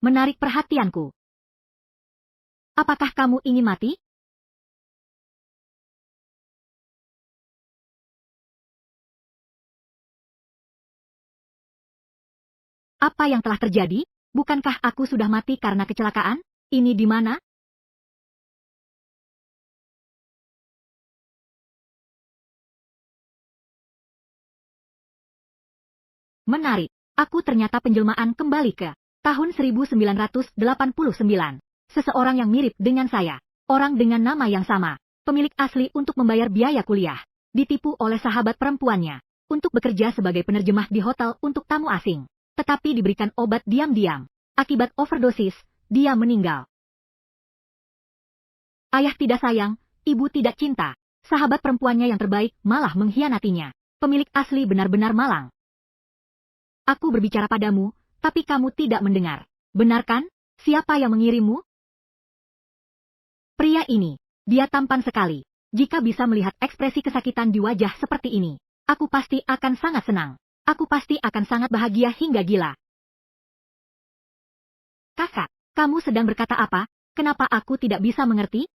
menarik perhatianku. Apakah kamu ingin mati? Apa yang telah terjadi? Bukankah aku sudah mati karena kecelakaan? Ini di mana? Menarik. Aku ternyata penjelmaan kembali ke tahun 1989. Seseorang yang mirip dengan saya. Orang dengan nama yang sama. Pemilik asli untuk membayar biaya kuliah. Ditipu oleh sahabat perempuannya. Untuk bekerja sebagai penerjemah di hotel untuk tamu asing. Tetapi diberikan obat diam-diam. Akibat overdosis, dia meninggal. Ayah tidak sayang, ibu tidak cinta. Sahabat perempuannya yang terbaik malah mengkhianatinya. Pemilik asli benar-benar malang. Aku berbicara padamu, tapi kamu tidak mendengar. Benar kan? Siapa yang mengirimmu? Pria ini. Dia tampan sekali. Jika bisa melihat ekspresi kesakitan di wajah seperti ini, aku pasti akan sangat senang. Aku pasti akan sangat bahagia hingga gila. Kakak, kamu sedang berkata apa? Kenapa aku tidak bisa mengerti?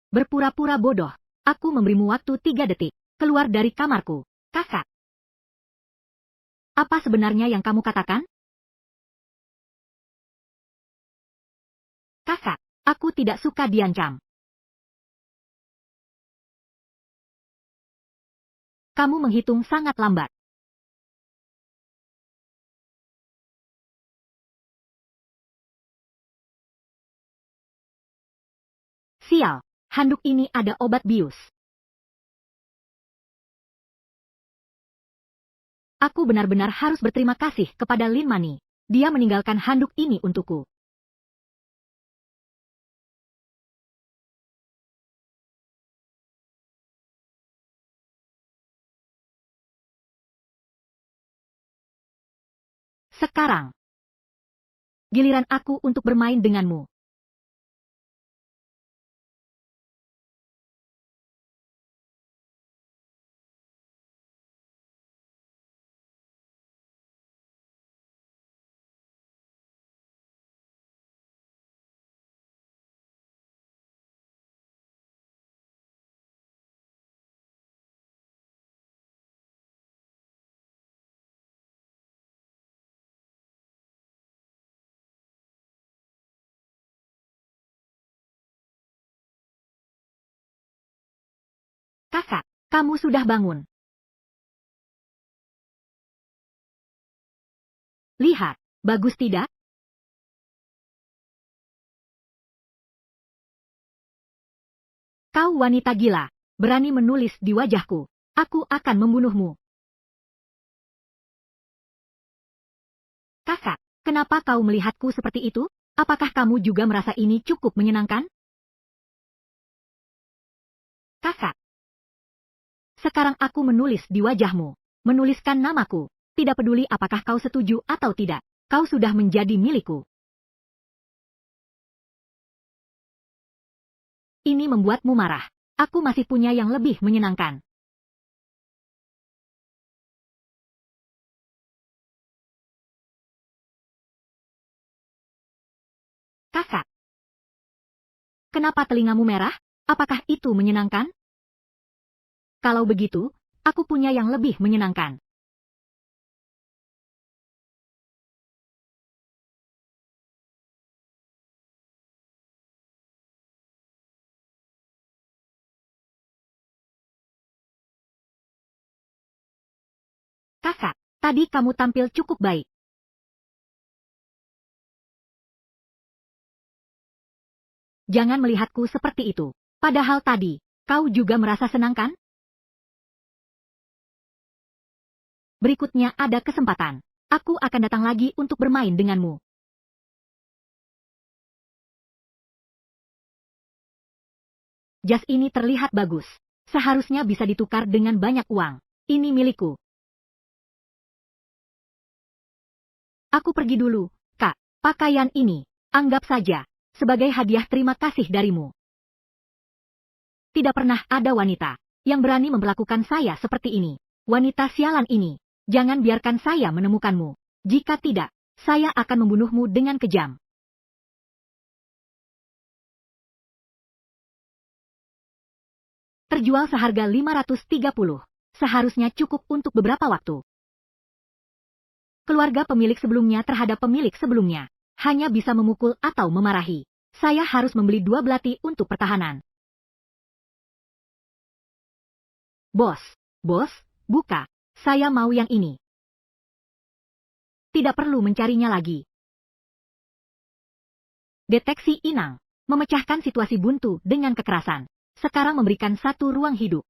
Berpura-pura bodoh. Aku memberimu waktu 3 detik. Keluar dari kamarku. Kakak. Apa sebenarnya yang kamu katakan? Kakak, aku tidak suka diancam. Kamu menghitung sangat lambat. Sial, handuk ini ada obat bius. Aku benar-benar harus berterima kasih kepada Lin Mani. Dia meninggalkan handuk ini untukku. Sekarang, giliran aku untuk bermain denganmu. Kakak, kamu sudah bangun. Lihat, bagus tidak? Kau wanita gila, berani menulis di wajahku. Aku akan membunuhmu. Kakak, kenapa kau melihatku seperti itu? Apakah kamu juga merasa ini cukup menyenangkan? Kakak, sekarang aku menulis di wajahmu. Menuliskan namaku. Tidak peduli apakah kau setuju atau tidak. Kau sudah menjadi milikku. Ini membuatmu marah. Aku masih punya yang lebih menyenangkan. Kakak, kenapa telingamu merah? Apakah itu menyenangkan? Kalau begitu, aku punya yang lebih menyenangkan. Kakak, tadi kamu tampil cukup baik. Jangan melihatku seperti itu. Padahal tadi, kau juga merasa senang kan? Berikutnya ada kesempatan. Aku akan datang lagi untuk bermain denganmu. Jas ini terlihat bagus. Seharusnya bisa ditukar dengan banyak uang. Ini milikku. Aku pergi dulu, Kak. Pakaian ini, anggap saja, sebagai hadiah terima kasih darimu. Tidak pernah ada wanita yang berani memperlakukan saya seperti ini. Wanita sialan ini, jangan biarkan saya menemukanmu. Jika tidak, Saya akan membunuhmu dengan kejam. Terjual seharga 530. Seharusnya cukup untuk beberapa waktu. Keluarga pemilik sebelumnya terhadap pemilik sebelumnya. Hanya bisa memukul atau memarahi. Saya harus membeli 2 belati untuk pertahanan. Bos, buka. Saya mau yang ini. Tidak perlu mencarinya lagi. Deteksi inang. Memecahkan situasi buntu dengan kekerasan. Sekarang memberikan satu ruang hidup.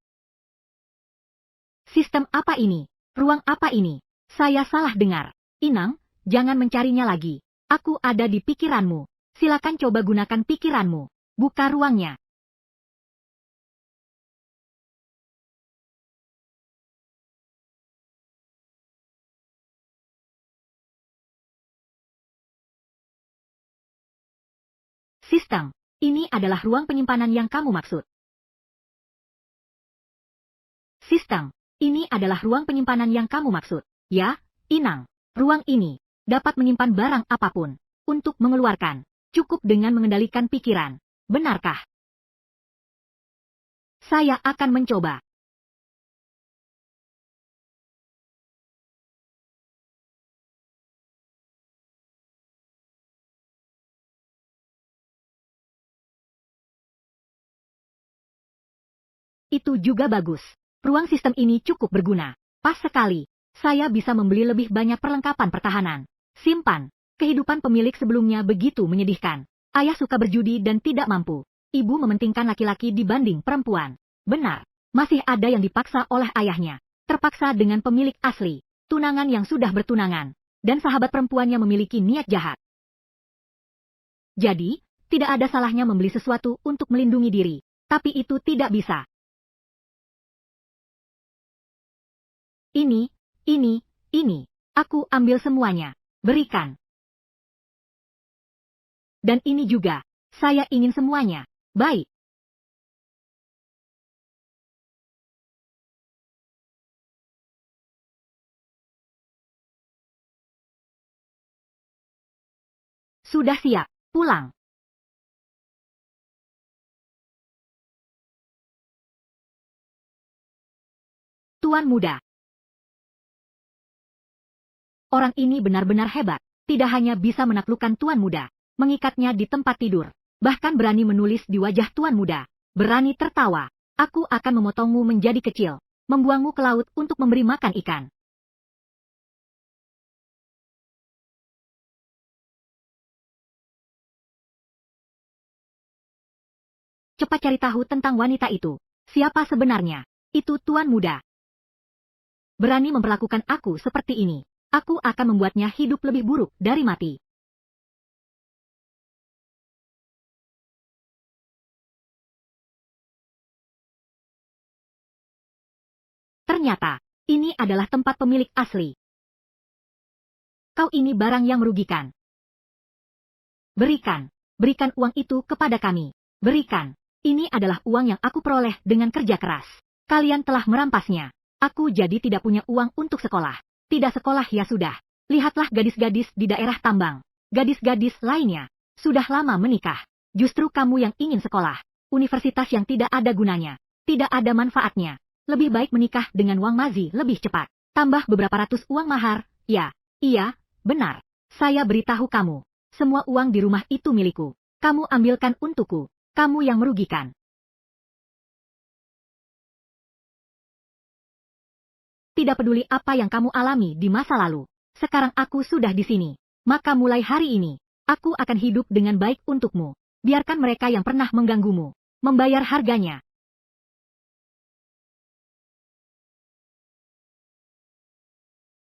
Sistem apa ini? Ruang apa ini? Saya salah dengar. Inang, jangan mencarinya lagi. Aku ada di pikiranmu. Silakan coba gunakan pikiranmu. Buka ruangnya. Sistem. Ini adalah ruang penyimpanan yang kamu maksud. Sistem. Ini adalah ruang penyimpanan yang kamu maksud. Ya, Inang. Ruang ini dapat menyimpan barang apapun. Untuk mengeluarkan, cukup dengan mengendalikan pikiran. Benarkah? Saya akan mencoba. Itu juga bagus. Ruang sistem ini cukup berguna. Pas sekali. Saya bisa membeli lebih banyak perlengkapan pertahanan. Simpan. Kehidupan pemilik sebelumnya begitu menyedihkan. Ayah suka berjudi dan tidak mampu. Ibu mementingkan laki-laki dibanding perempuan. Benar. Masih ada yang dipaksa oleh ayahnya. Terpaksa dengan pemilik asli. Tunangan yang sudah bertunangan. Dan sahabat perempuannya memiliki niat jahat. Jadi, tidak ada salahnya membeli sesuatu untuk melindungi diri. Tapi itu tidak bisa. Ini. Aku ambil semuanya. Berikan. Dan ini juga. Saya ingin semuanya. Baik. Sudah siap. Pulang. Tuan muda. Orang ini benar-benar hebat. Tidak hanya bisa menaklukkan tuan muda, mengikatnya di tempat tidur, bahkan berani menulis di wajah tuan muda. Berani tertawa. Aku akan memotongmu menjadi kecil, membuangmu ke laut untuk memberi makan ikan. Cepat cari tahu tentang wanita itu. Siapa sebenarnya? Itu tuan muda. Berani memperlakukan aku seperti ini. Aku akan membuatnya hidup lebih buruk dari mati. Ternyata, ini adalah tempat pemilik asli. Kau ini barang yang merugikan. Berikan uang itu kepada kami. Berikan. Ini adalah uang yang aku peroleh dengan kerja keras. Kalian telah merampasnya. Aku jadi tidak punya uang untuk sekolah. Tidak sekolah ya sudah. Lihatlah gadis-gadis di daerah tambang. Gadis-gadis lainnya. Sudah lama menikah. Justru kamu yang ingin sekolah. Universitas yang tidak ada gunanya. Tidak ada manfaatnya. Lebih baik menikah dengan Wang Mazi lebih cepat. Tambah beberapa ratus uang mahar. Ya, iya, benar. Saya beritahu kamu. Semua uang di rumah itu milikku. Kamu ambilkan untukku. Kamu yang merugikan. Tidak peduli apa yang kamu alami di masa lalu. Sekarang aku sudah di sini. Maka mulai hari ini, aku akan hidup dengan baik untukmu. Biarkan mereka yang pernah mengganggumu membayar harganya.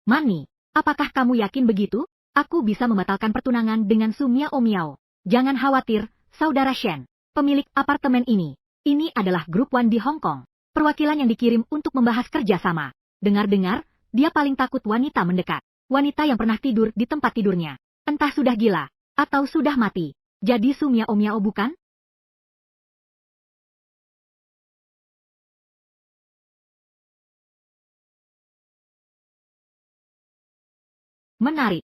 Mani, apakah kamu yakin begitu? Aku bisa membatalkan pertunangan dengan Su Miao Miao. Jangan khawatir, Saudara Shen. Pemilik apartemen ini. Ini adalah grup One di Hong Kong. Perwakilan yang dikirim untuk membahas kerjasama. Dengar-dengar, dia paling takut wanita mendekat. Wanita yang pernah tidur di tempat tidurnya. Entah sudah gila, atau sudah mati. Jadi Su Miao Miao bukan? Menarik.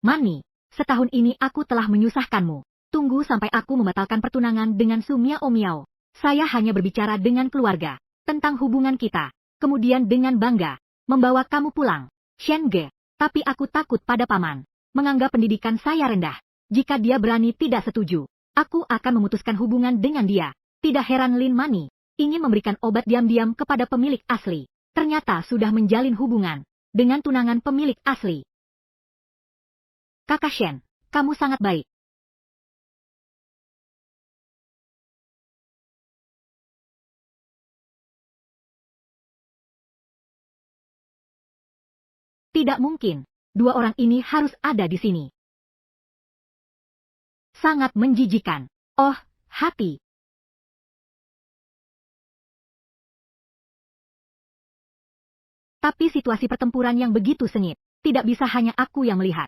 Mani, setahun ini aku telah menyusahkanmu. Tunggu sampai aku membatalkan pertunangan dengan Su Miao Miao. Saya hanya berbicara dengan keluarga, tentang hubungan kita. Kemudian dengan bangga, membawa kamu pulang. Shen Ge, tapi aku takut pada paman. Menganggap pendidikan saya rendah. Jika dia berani tidak setuju, aku akan memutuskan hubungan dengan dia. Tidak heran Lin Mani ingin memberikan obat diam-diam kepada pemilik asli. Ternyata sudah menjalin hubungan dengan tunangan pemilik asli. Kakak Shen, kamu sangat baik. Tidak mungkin, dua orang ini harus ada di sini. Sangat menjijikan. Oh, hati. Tapi situasi pertempuran yang begitu sengit, tidak bisa hanya aku yang melihat.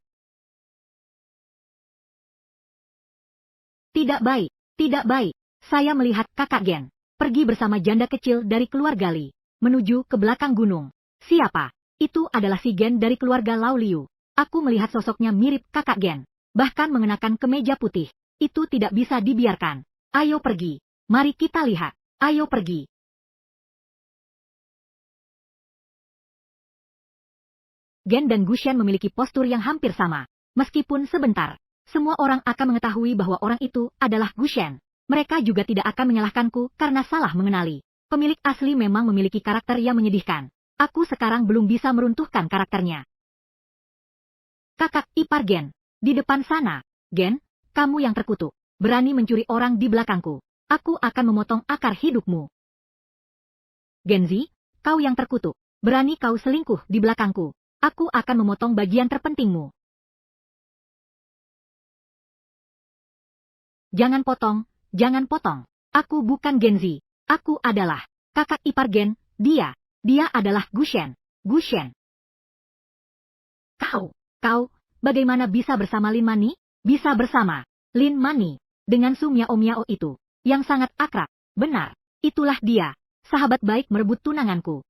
Tidak baik, tidak baik. Saya melihat kakak Gen pergi bersama janda kecil dari keluarga Li, menuju ke belakang gunung. Siapa? Itu adalah si Gen dari keluarga Lao Liu. Aku melihat sosoknya mirip kakak Gen, bahkan mengenakan kemeja putih. Itu tidak bisa dibiarkan. Ayo pergi. Mari kita lihat. Ayo pergi. Gen dan Gushen memiliki postur yang hampir sama. Meskipun sebentar, semua orang akan mengetahui bahwa orang itu adalah Gushen. Mereka juga tidak akan menyalahkanku karena salah mengenali. Pemilik asli memang memiliki karakter yang menyedihkan. Aku sekarang belum bisa meruntuhkan karakternya. Kakak ipar Gen, di depan sana. Gen, kamu yang terkutuk. Berani mencuri orang di belakangku. Aku akan memotong akar hidupmu. Genzi, kau yang terkutuk. Berani kau selingkuh di belakangku. Aku akan memotong bagian terpentingmu. Jangan potong, jangan potong. Aku bukan Genzi. Aku adalah kakak ipar Gen, dia adalah Gushen. Gushen. Kau, bagaimana bisa bersama Lin Mani? Bisa bersama Lin Mani dengan Su Miao Miao itu, yang sangat akrab. Benar, itulah dia, sahabat baik merebut tunanganku.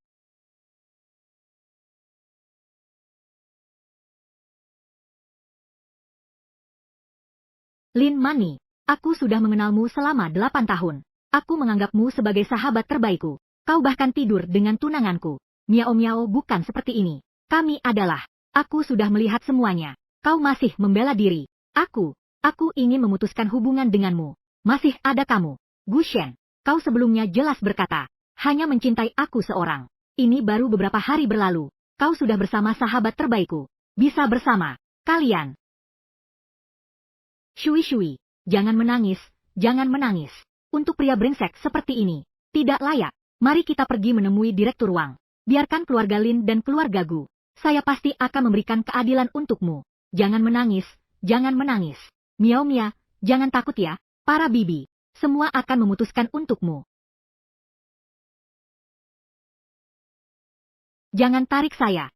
Lin Mani, aku sudah mengenalmu selama 8 tahun. Aku menganggapmu sebagai sahabat terbaikku. Kau bahkan tidur dengan tunanganku. Miao Miao bukan seperti ini. Kami adalah. Aku sudah melihat semuanya. Kau masih membela diri. Aku ingin memutuskan hubungan denganmu. Masih ada kamu. Gushen, kau sebelumnya jelas berkata, hanya mencintai aku seorang. Ini baru beberapa hari berlalu. Kau sudah bersama sahabat terbaikku. Bisa bersama kalian. Shui, jangan menangis, jangan menangis. Untuk pria brengsek seperti ini, tidak layak. Mari kita pergi menemui direktur Wang. Biarkan keluarga Lin dan keluarga Gu. Saya pasti akan memberikan keadilan untukmu. Jangan menangis, jangan menangis. Miao Mia, jangan takut ya, para bibi. Semua akan memutuskan untukmu. Jangan tarik saya.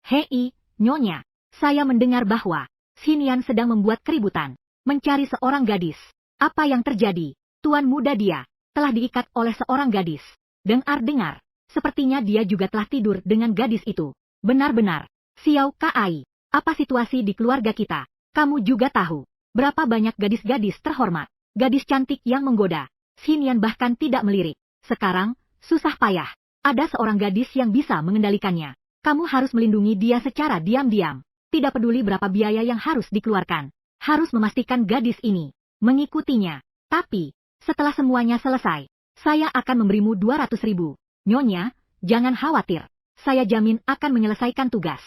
Hei, Nyonya, saya mendengar bahwa Xinian sedang membuat keributan, mencari seorang gadis. Apa yang terjadi? Tuan muda dia telah diikat oleh seorang gadis. Dengar-dengar, sepertinya dia juga telah tidur dengan gadis itu. Benar-benar, Xiao Kai, apa situasi di keluarga kita? Kamu juga tahu, berapa banyak gadis-gadis terhormat, gadis cantik yang menggoda. Xinian bahkan tidak melirik. Sekarang, susah payah, ada seorang gadis yang bisa mengendalikannya. Kamu harus melindungi dia secara diam-diam. Tidak peduli berapa biaya yang harus dikeluarkan. Harus memastikan gadis ini mengikutinya. Tapi, setelah semuanya selesai, saya akan memberimu 200.000. Nyonya, jangan khawatir. Saya jamin akan menyelesaikan tugas.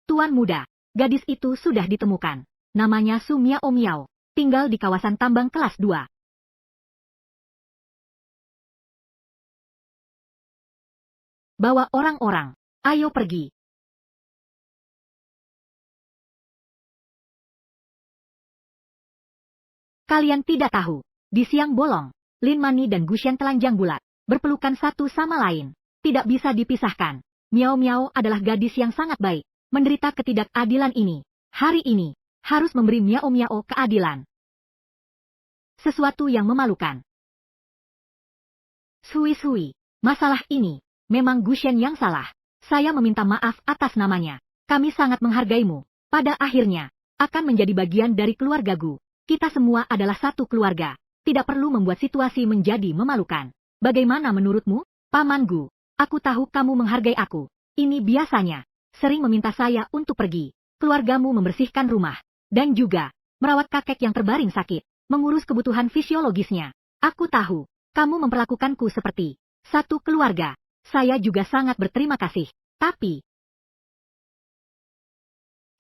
Tuan muda, gadis itu sudah ditemukan. Namanya Su Miao Miao. Tinggal di kawasan tambang kelas 2. Bawa orang-orang. Ayo pergi. Kalian tidak tahu. Di siang bolong, Lin Mani dan Gushen telanjang bulat, berpelukan satu sama lain. Tidak bisa dipisahkan. Miao Miao adalah gadis yang sangat baik. Menderita ketidakadilan ini. Hari ini, harus memberi Miao Miao keadilan. Sesuatu yang memalukan. Sui-sui. Masalah ini, memang Gushen yang salah. Saya meminta maaf atas namanya. Kami sangat menghargaimu. Pada akhirnya, akan menjadi bagian dari keluarga Gu. Kita semua adalah satu keluarga. Tidak perlu membuat situasi menjadi memalukan. Bagaimana menurutmu, Paman Gu? Aku tahu kamu menghargai aku. Ini biasanya, sering meminta saya untuk pergi. Keluargamu membersihkan rumah. Dan juga, merawat kakek yang terbaring sakit. Mengurus kebutuhan fisiologisnya. Aku tahu, kamu memperlakukanku seperti satu keluarga. Saya juga sangat berterima kasih. Tapi,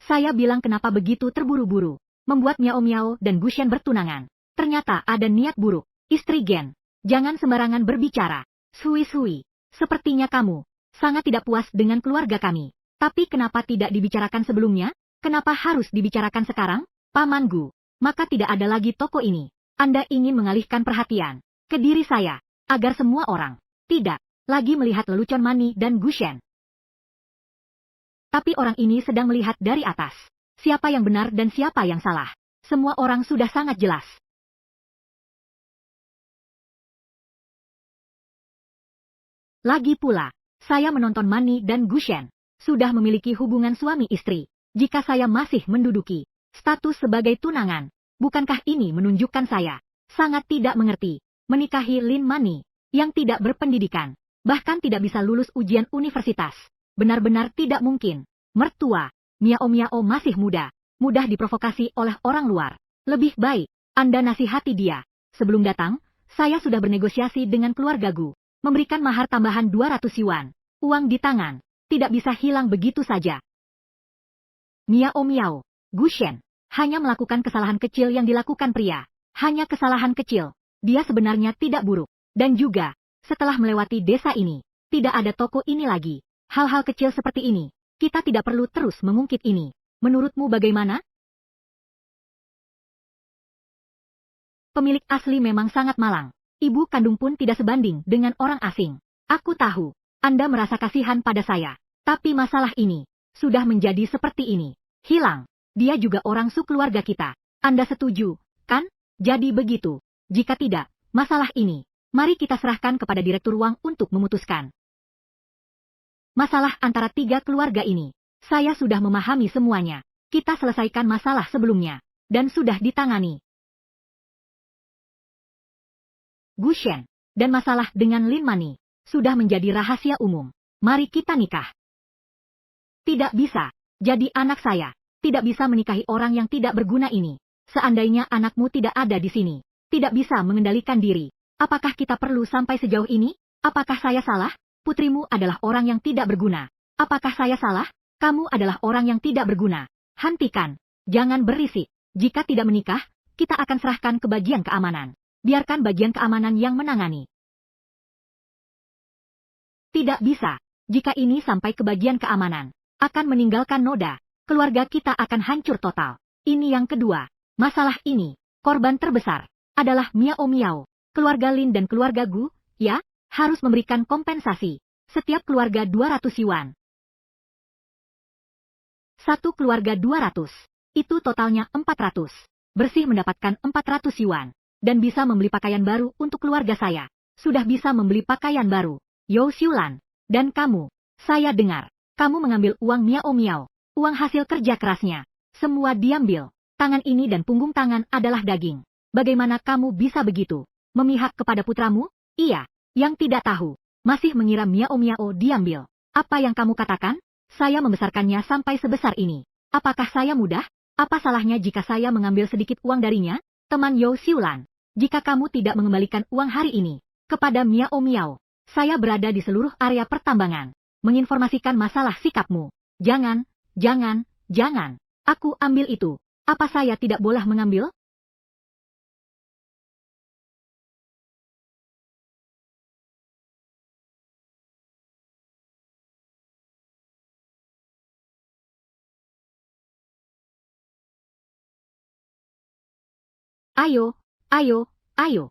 saya bilang kenapa begitu terburu-buru. Membuat Miao Miao dan Gushen bertunangan. Ternyata ada niat buruk. Istri Gen, jangan sembarangan berbicara. Sui-sui, sepertinya kamu sangat tidak puas dengan keluarga kami. Tapi kenapa tidak dibicarakan sebelumnya? Kenapa harus dibicarakan sekarang? Paman Gu, maka tidak ada lagi toko ini. Anda ingin mengalihkan perhatian ke diri saya, agar semua orang tidak lagi melihat lelucon Mani dan Gushen. Tapi orang ini sedang melihat dari atas. Siapa yang benar dan siapa yang salah. Semua orang sudah sangat jelas. Lagi pula, saya menonton Mani dan Gushen sudah memiliki hubungan suami istri. Jika saya masih menduduki status sebagai tunangan, bukankah ini menunjukkan saya sangat tidak mengerti menikahi Lin Mani yang tidak berpendidikan, bahkan tidak bisa lulus ujian universitas. Benar-benar tidak mungkin. Mertua, Miao Miao masih muda, mudah diprovokasi oleh orang luar. Lebih baik, Anda nasihati dia. Sebelum datang, saya sudah bernegosiasi dengan keluarga Gu, memberikan mahar tambahan 200 yuan. Uang di tangan, tidak bisa hilang begitu saja. Miao Miao, Gushen, hanya melakukan kesalahan kecil yang dilakukan pria. Hanya kesalahan kecil. Dia sebenarnya tidak buruk. Dan juga, setelah melewati desa ini, tidak ada toko ini lagi. Hal-hal kecil seperti ini, kita tidak perlu terus mengungkit ini. Menurutmu bagaimana? Pemilik asli memang sangat malang. Ibu kandung pun tidak sebanding dengan orang asing. Aku tahu, Anda merasa kasihan pada saya. Tapi masalah ini, sudah menjadi seperti ini. Hilang. Dia juga orang sekeluarga kita. Anda setuju, kan? Jadi begitu. Jika tidak, masalah ini, mari kita serahkan kepada Direktur Wang untuk memutuskan. Masalah antara tiga keluarga ini, saya sudah memahami semuanya. Kita selesaikan masalah sebelumnya, dan sudah ditangani. Gushen, dan masalah dengan Lin Mani, sudah menjadi rahasia umum. Mari kita nikah. Tidak bisa, jadi anak saya, tidak bisa menikahi orang yang tidak berguna ini. Seandainya anakmu tidak ada di sini, tidak bisa mengendalikan diri. Apakah kita perlu sampai sejauh ini? Apakah saya salah? Putrimu adalah orang yang tidak berguna. Apakah saya salah? Kamu adalah orang yang tidak berguna. Hentikan. Jangan berisik. Jika tidak menikah, kita akan serahkan ke bagian keamanan. Biarkan bagian keamanan yang menangani. Tidak bisa. Jika ini sampai ke bagian keamanan, akan meninggalkan noda. Keluarga kita akan hancur total. Ini yang kedua. Masalah ini, korban terbesar, adalah Miao Miao. Keluarga Lin dan keluarga Gu, ya, harus memberikan kompensasi. Setiap keluarga 200 yuan. Satu keluarga 200. Itu totalnya 400. Bersih mendapatkan 400 yuan. Dan bisa membeli pakaian baru untuk keluarga saya. Sudah bisa membeli pakaian baru. Yo Xiulan. Dan kamu, saya dengar, kamu mengambil uang Miao Miao. Uang hasil kerja kerasnya. Semua diambil. Tangan ini dan punggung tangan adalah daging. Bagaimana kamu bisa begitu? Memihak kepada putramu? Iya. Yang tidak tahu, masih mengira Miao Miao diambil. Apa yang kamu katakan? Saya membesarkannya sampai sebesar ini. Apakah saya mudah? Apa salahnya jika saya mengambil sedikit uang darinya? Teman Yo Xiulan, jika kamu tidak mengembalikan uang hari ini kepada Miao Miao, saya berada di seluruh area pertambangan, menginformasikan masalah sikapmu. Jangan, jangan, jangan. Aku ambil itu. Apa saya tidak boleh mengambil? Ayo, Ayo, ayo.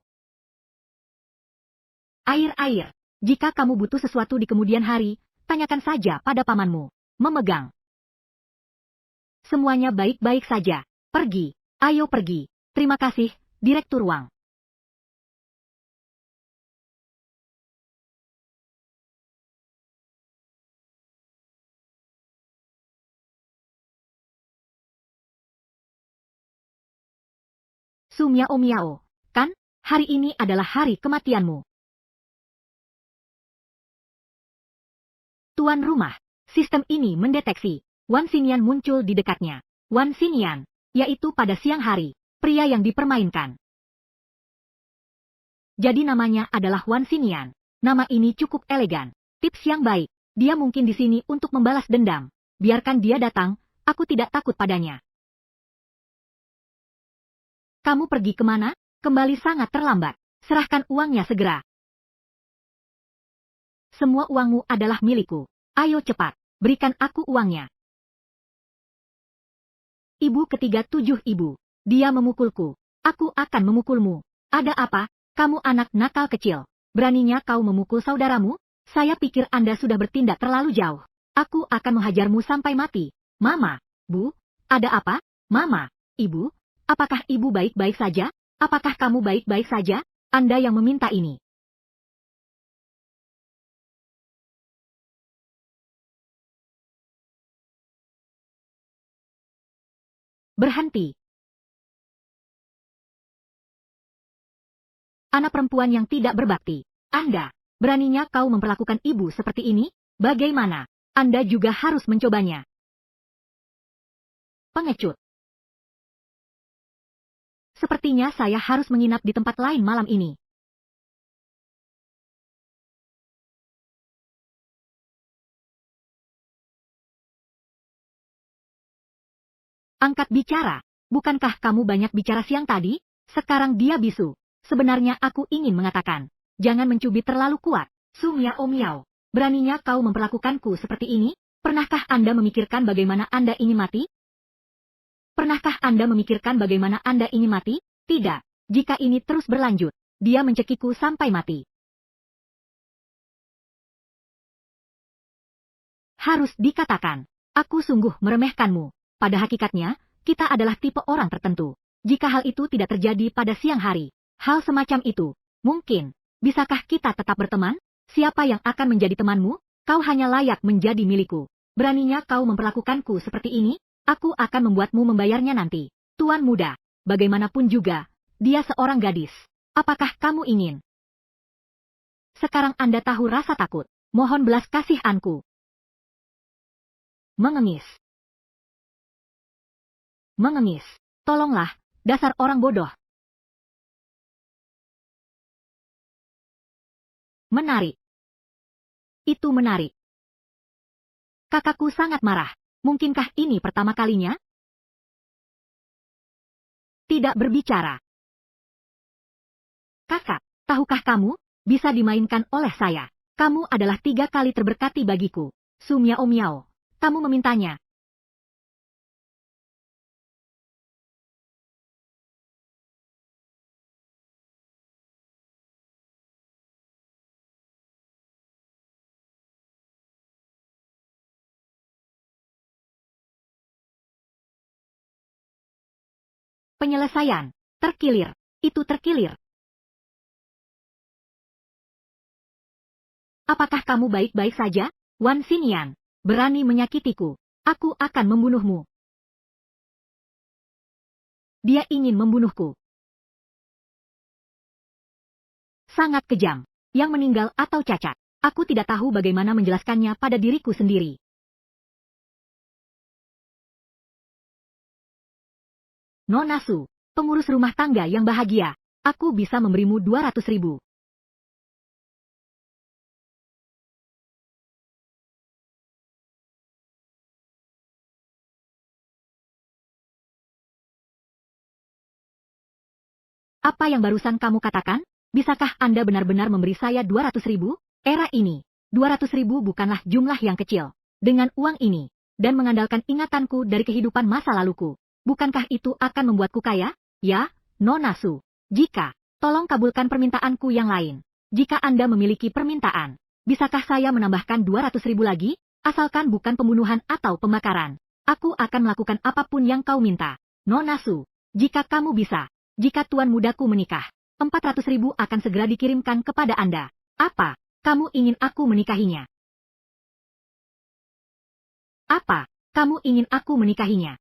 Air. Jika kamu butuh sesuatu di kemudian hari, tanyakan saja pada pamanmu. Memegang. Semuanya baik-baik saja. Pergi. Ayo pergi. Terima kasih, Direktur Wang. Su Miao, kan? Hari ini adalah hari kematianmu. Tuan rumah, sistem ini mendeteksi. Wan Xinian muncul di dekatnya. Wan Xinian, yaitu pada siang hari, pria yang dipermainkan. Jadi namanya adalah Wan Xinian. Nama ini cukup elegan. Tips yang baik, dia mungkin di sini untuk membalas dendam. Biarkan dia datang, aku tidak takut padanya. Kamu pergi kemana? Kembali sangat terlambat. Serahkan uangnya segera. Semua uangmu adalah milikku. Ayo cepat, berikan aku uangnya. Ibu ketiga 7 ibu. Dia memukulku. Aku akan memukulmu. Ada apa? Kamu anak nakal kecil. Beraninya kau memukul saudaramu? Saya pikir Anda sudah bertindak terlalu jauh. Aku akan menghajarmu sampai mati. Mama, Bu, ada apa? Mama, Ibu, apakah Ibu baik-baik saja? Apakah kamu baik-baik saja? Anda yang meminta ini. Berhenti. Anak perempuan yang tidak berbakti. Anda, beraninya kau memperlakukan ibu seperti ini? Bagaimana? Anda juga harus mencobanya. Pengecut. Sepertinya saya harus menginap di tempat lain malam ini. Angkat bicara. Bukankah kamu banyak bicara siang tadi? Sekarang dia bisu. Sebenarnya aku ingin mengatakan, jangan mencubit terlalu kuat. Su Miao, beraninya kau memperlakukanku seperti ini? Pernahkah Anda memikirkan bagaimana Anda ingin mati? Pernahkah Anda memikirkan bagaimana Anda ingin mati? Tidak. Jika ini terus berlanjut, dia mencekiku sampai mati. Harus dikatakan, aku sungguh meremehkanmu. Pada hakikatnya, kita adalah tipe orang tertentu. Jika hal itu tidak terjadi pada siang hari, hal semacam itu, mungkin, bisakah kita tetap berteman? Siapa yang akan menjadi temanmu? Kau hanya layak menjadi milikku. Beraninya kau memperlakukanku seperti ini? Aku akan membuatmu membayarnya nanti. Tuan muda, bagaimanapun juga, dia seorang gadis. Apakah kamu ingin? Sekarang Anda tahu rasa takut. Mohon belas kasihanku. Mengengis. Tolonglah, dasar orang bodoh. Menarik. Itu menarik. Kakakku sangat marah. Mungkinkah ini pertama kalinya? Tidak berbicara. Kakak, tahukah kamu, bisa dimainkan oleh saya. Kamu adalah 3 kali terberkati bagiku. Su Miao, kamu memintanya. Penyelesaian. Terkilir. Itu terkilir. Apakah kamu baik-baik saja? Wan Xinian, berani menyakitiku. Aku akan membunuhmu. Dia ingin membunuhku. Sangat kejam. Yang meninggal atau cacat. Aku tidak tahu bagaimana menjelaskannya pada diriku sendiri. Nona Su, pengurus rumah tangga yang bahagia. Aku bisa memberimu 200.000. Apa yang barusan kamu katakan? Bisakah Anda benar-benar memberi saya 200.000? Era ini, 200.000 bukanlah jumlah yang kecil. Dengan uang ini, dan mengandalkan ingatanku dari kehidupan masa laluku, bukankah itu akan membuatku kaya? Ya, Nona Su. Tolong kabulkan permintaanku yang lain. Jika Anda memiliki permintaan, bisakah saya menambahkan 200.000 lagi? Asalkan bukan pembunuhan atau pembakaran. Aku akan melakukan apapun yang kau minta. Nona Su, jika kamu bisa, jika tuan mudaku menikah, 400.000 akan segera dikirimkan kepada Anda. Apa? Kamu ingin aku menikahinya? Apa? Kamu ingin aku menikahinya?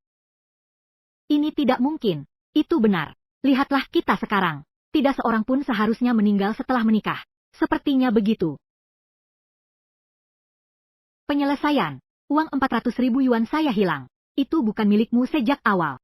Ini tidak mungkin. Itu benar. Lihatlah kita sekarang. Tidak seorang pun seharusnya meninggal setelah menikah. Sepertinya begitu. Penyelesaian. Uang 400.000 yuan saya hilang. Itu bukan milikmu sejak awal.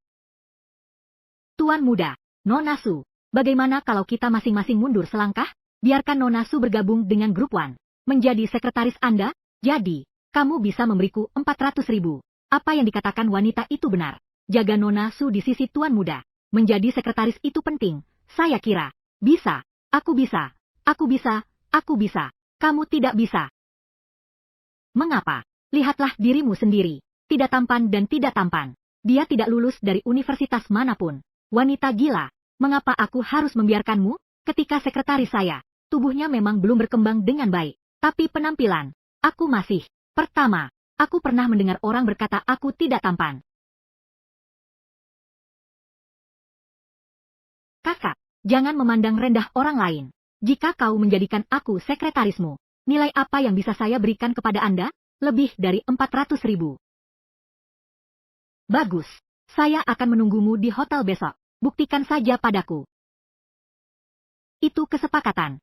Tuan muda, Nona Su, bagaimana kalau kita masing-masing mundur selangkah? Biarkan Nona Su bergabung dengan grup Wan. Menjadi sekretaris Anda, jadi, kamu bisa memberiku 400.000. Apa yang dikatakan wanita itu benar. Jaga Nona Su di sisi tuan muda. Menjadi sekretaris itu penting. Saya kira. Bisa. Aku bisa. Aku bisa. Aku bisa. Kamu tidak bisa. Mengapa? Lihatlah dirimu sendiri. Tidak tampan dan tidak tampan. Dia tidak lulus dari universitas manapun. Wanita gila. Mengapa aku harus membiarkanmu? Ketika sekretaris saya, tubuhnya memang belum berkembang dengan baik. Tapi penampilan, aku masih. Pertama, aku pernah mendengar orang berkata aku tidak tampan. Kakak, jangan memandang rendah orang lain. Jika kau menjadikan aku sekretarismu, nilai apa yang bisa saya berikan kepada Anda? Lebih dari 400.000. Bagus. Saya akan menunggumu di hotel besok. Buktikan saja padaku. Itu kesepakatan.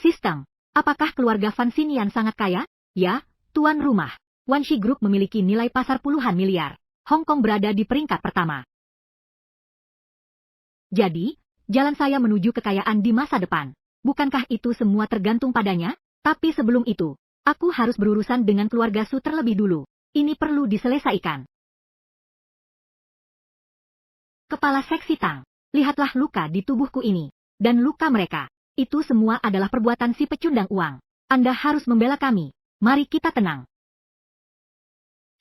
Sistem. Apakah keluarga Van Xinian sangat kaya? Ya, tuan rumah. Wanshi Group memiliki nilai pasar puluhan miliar. Hong Kong berada di peringkat pertama. Jadi, jalan saya menuju kekayaan di masa depan. Bukankah itu semua tergantung padanya? Tapi sebelum itu, aku harus berurusan dengan keluarga Su terlebih dulu. Ini perlu diselesaikan. Kepala Seksi Tang, lihatlah luka di tubuhku ini. Dan luka mereka. Itu semua adalah perbuatan si pecundang uang. Anda harus membela kami. Mari kita tenang.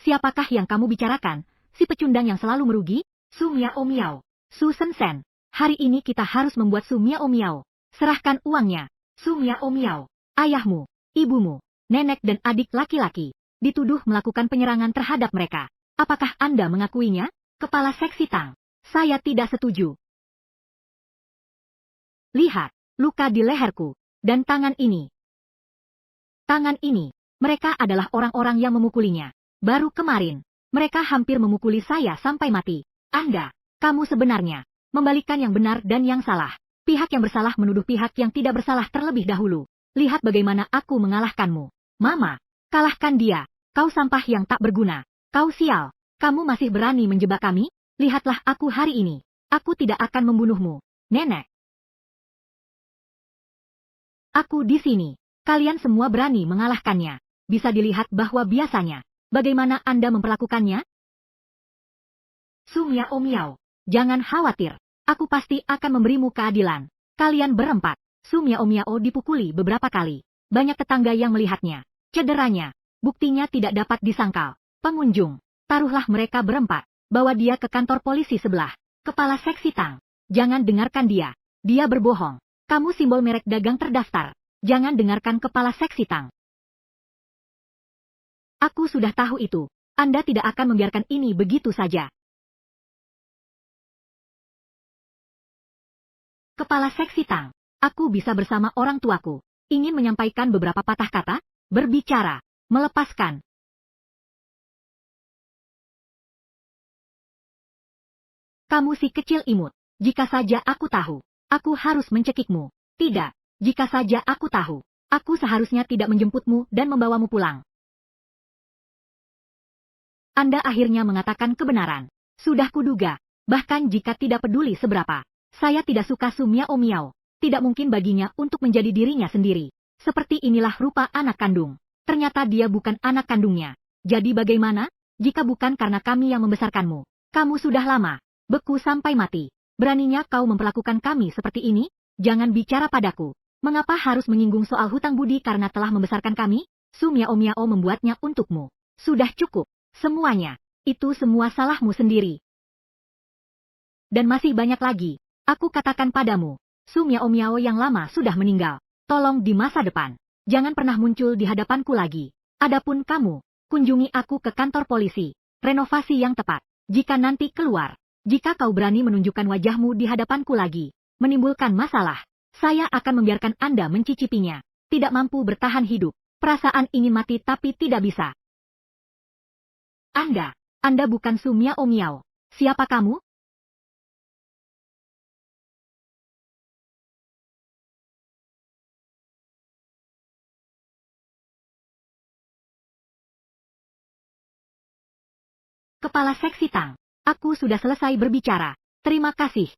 Siapakah yang kamu bicarakan? Si pecundang yang selalu merugi? Su Miao Miao. Su Sen. Hari ini kita harus membuat Su Miao Miao. Serahkan uangnya. Su Miao Miao. Ayahmu, ibumu, nenek dan adik laki-laki dituduh melakukan penyerangan terhadap mereka. Apakah Anda mengakuinya? Kepala Seksi Tang. Saya tidak setuju. Lihat, luka di leherku. Dan tangan ini. Tangan ini. Mereka adalah orang-orang yang memukulinya. Baru kemarin. Mereka hampir memukuli saya sampai mati. Anda, kamu sebenarnya membalikan yang benar dan yang salah. Pihak yang bersalah menuduh pihak yang tidak bersalah terlebih dahulu. Lihat bagaimana aku mengalahkanmu. Mama, kalahkan dia. Kau sampah yang tak berguna. Kau sial. Kamu masih berani menjebak kami? Lihatlah aku hari ini. Aku tidak akan membunuhmu. Nenek. Aku di sini. Kalian semua berani mengalahkannya. Bisa dilihat bahwa biasanya. Bagaimana Anda memperlakukannya? Su Miao Miao, jangan khawatir. Aku pasti akan memberimu keadilan. Kalian berempat. Su Miao Miao dipukuli beberapa kali. Banyak tetangga yang melihatnya. Cederanya. Buktinya tidak dapat disangkal. Pengunjung. Taruhlah mereka berempat. Bawa dia ke kantor polisi sebelah. Kepala Seksi Tang. Jangan dengarkan dia. Dia berbohong. Kamu simbol merek dagang terdaftar. Jangan dengarkan Kepala Seksi Tang. Aku sudah tahu itu. Anda tidak akan membiarkan ini begitu saja. Kepala Seksi Tang. Aku bisa bersama orang tuaku. Ingin menyampaikan beberapa patah kata. Berbicara. Melepaskan. Kamu si kecil imut. Jika saja aku tahu. Aku harus mencekikmu. Tidak. Jika saja aku tahu. Aku seharusnya tidak menjemputmu dan membawamu pulang. Anda akhirnya mengatakan kebenaran. Sudah kuduga. Bahkan jika tidak peduli seberapa. Saya tidak suka Su Miao Miao. Tidak mungkin baginya untuk menjadi dirinya sendiri. Seperti inilah rupa anak kandung. Ternyata dia bukan anak kandungnya. Jadi bagaimana? Jika bukan karena kami yang membesarkanmu. Kamu sudah lama. Beku sampai mati. Beraninya kau memperlakukan kami seperti ini? Jangan bicara padaku. Mengapa harus menyinggung soal hutang budi karena telah membesarkan kami? Su Miao Miao membuatnya untukmu. Sudah cukup. Semuanya. Itu semua salahmu sendiri. Dan masih banyak lagi. Aku katakan padamu. Su Miao Miao yang lama sudah meninggal. Tolong di masa depan. Jangan pernah muncul di hadapanku lagi. Adapun kamu, kunjungi aku ke kantor polisi. Renovasi yang tepat. Jika nanti keluar. Jika kau berani menunjukkan wajahmu di hadapanku lagi. Menimbulkan masalah. Saya akan membiarkan Anda mencicipinya. Tidak mampu bertahan hidup. Perasaan ingin mati tapi tidak bisa. Anda bukan Su Miao Miao. Siapa kamu? Kepala Seksi Tang. Aku sudah selesai berbicara. Terima kasih.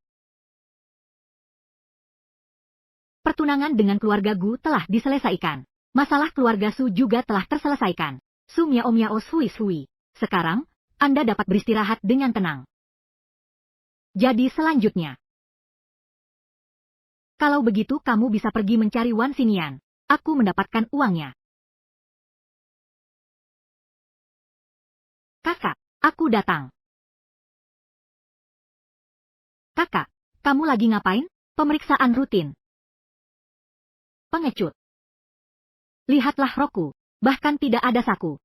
Pertunangan dengan keluarga Gu telah diselesaikan. Masalah keluarga Su juga telah terselesaikan. Su Miao Miao Sui. Sekarang, Anda dapat beristirahat dengan tenang. Jadi selanjutnya. Kalau begitu kamu bisa pergi mencari Wan Xinian. Aku mendapatkan uangnya. Kakak, aku datang. Kakak, kamu lagi ngapain? Pemeriksaan rutin. Pengecut. Lihatlah rokku, bahkan tidak ada saku.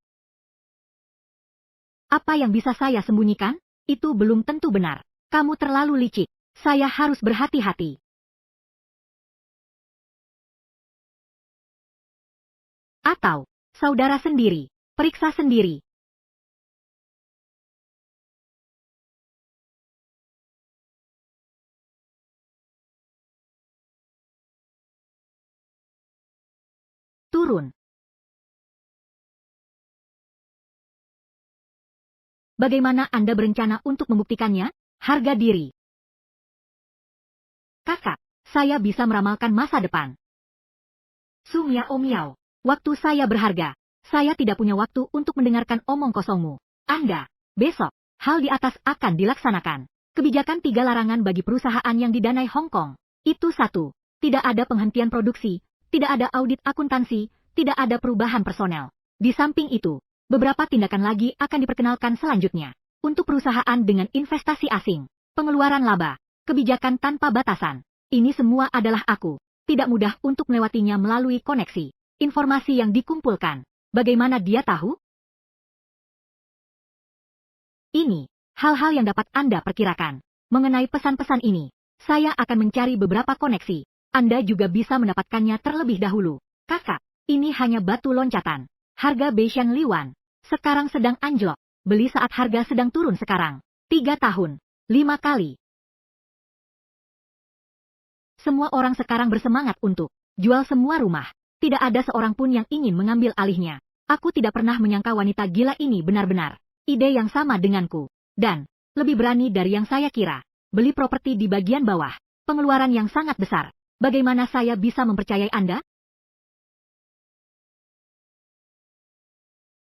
Apa yang bisa saya sembunyikan? Itu belum tentu benar. Kamu terlalu licik. Saya harus berhati-hati. Atau, saudara sendiri, periksa sendiri. Turun. Bagaimana Anda berencana untuk membuktikannya? Harga diri. Kakak, saya bisa meramalkan masa depan. Su Miao Miao, waktu saya berharga. Saya tidak punya waktu untuk mendengarkan omong kosongmu. Anda, besok, hal di atas akan dilaksanakan. Kebijakan 3 larangan bagi perusahaan yang didanai Hong Kong. Itu 1. Tidak ada penghentian produksi, tidak ada audit akuntansi, tidak ada perubahan personel. Di samping itu, beberapa tindakan lagi akan diperkenalkan selanjutnya. Untuk perusahaan dengan investasi asing, pengeluaran laba, kebijakan tanpa batasan. Ini semua adalah aku. Tidak mudah untuk melewatinya melalui koneksi. Informasi yang dikumpulkan. Bagaimana dia tahu? Ini, hal-hal yang dapat Anda perkirakan. Mengenai pesan-pesan ini, saya akan mencari beberapa koneksi. Anda juga bisa mendapatkannya terlebih dahulu. Kakak, ini hanya batu loncatan. Harga Beishan Liwan sekarang sedang anjlok. Beli saat harga sedang turun sekarang. 3 tahun. 5 kali. Semua orang sekarang bersemangat untuk jual semua rumah. Tidak ada seorang pun yang ingin mengambil alihnya. Aku tidak pernah menyangka wanita gila ini benar-benar ide yang sama denganku. Dan, lebih berani dari yang saya kira. Beli properti di bagian bawah. Pengeluaran yang sangat besar. Bagaimana saya bisa mempercayai Anda?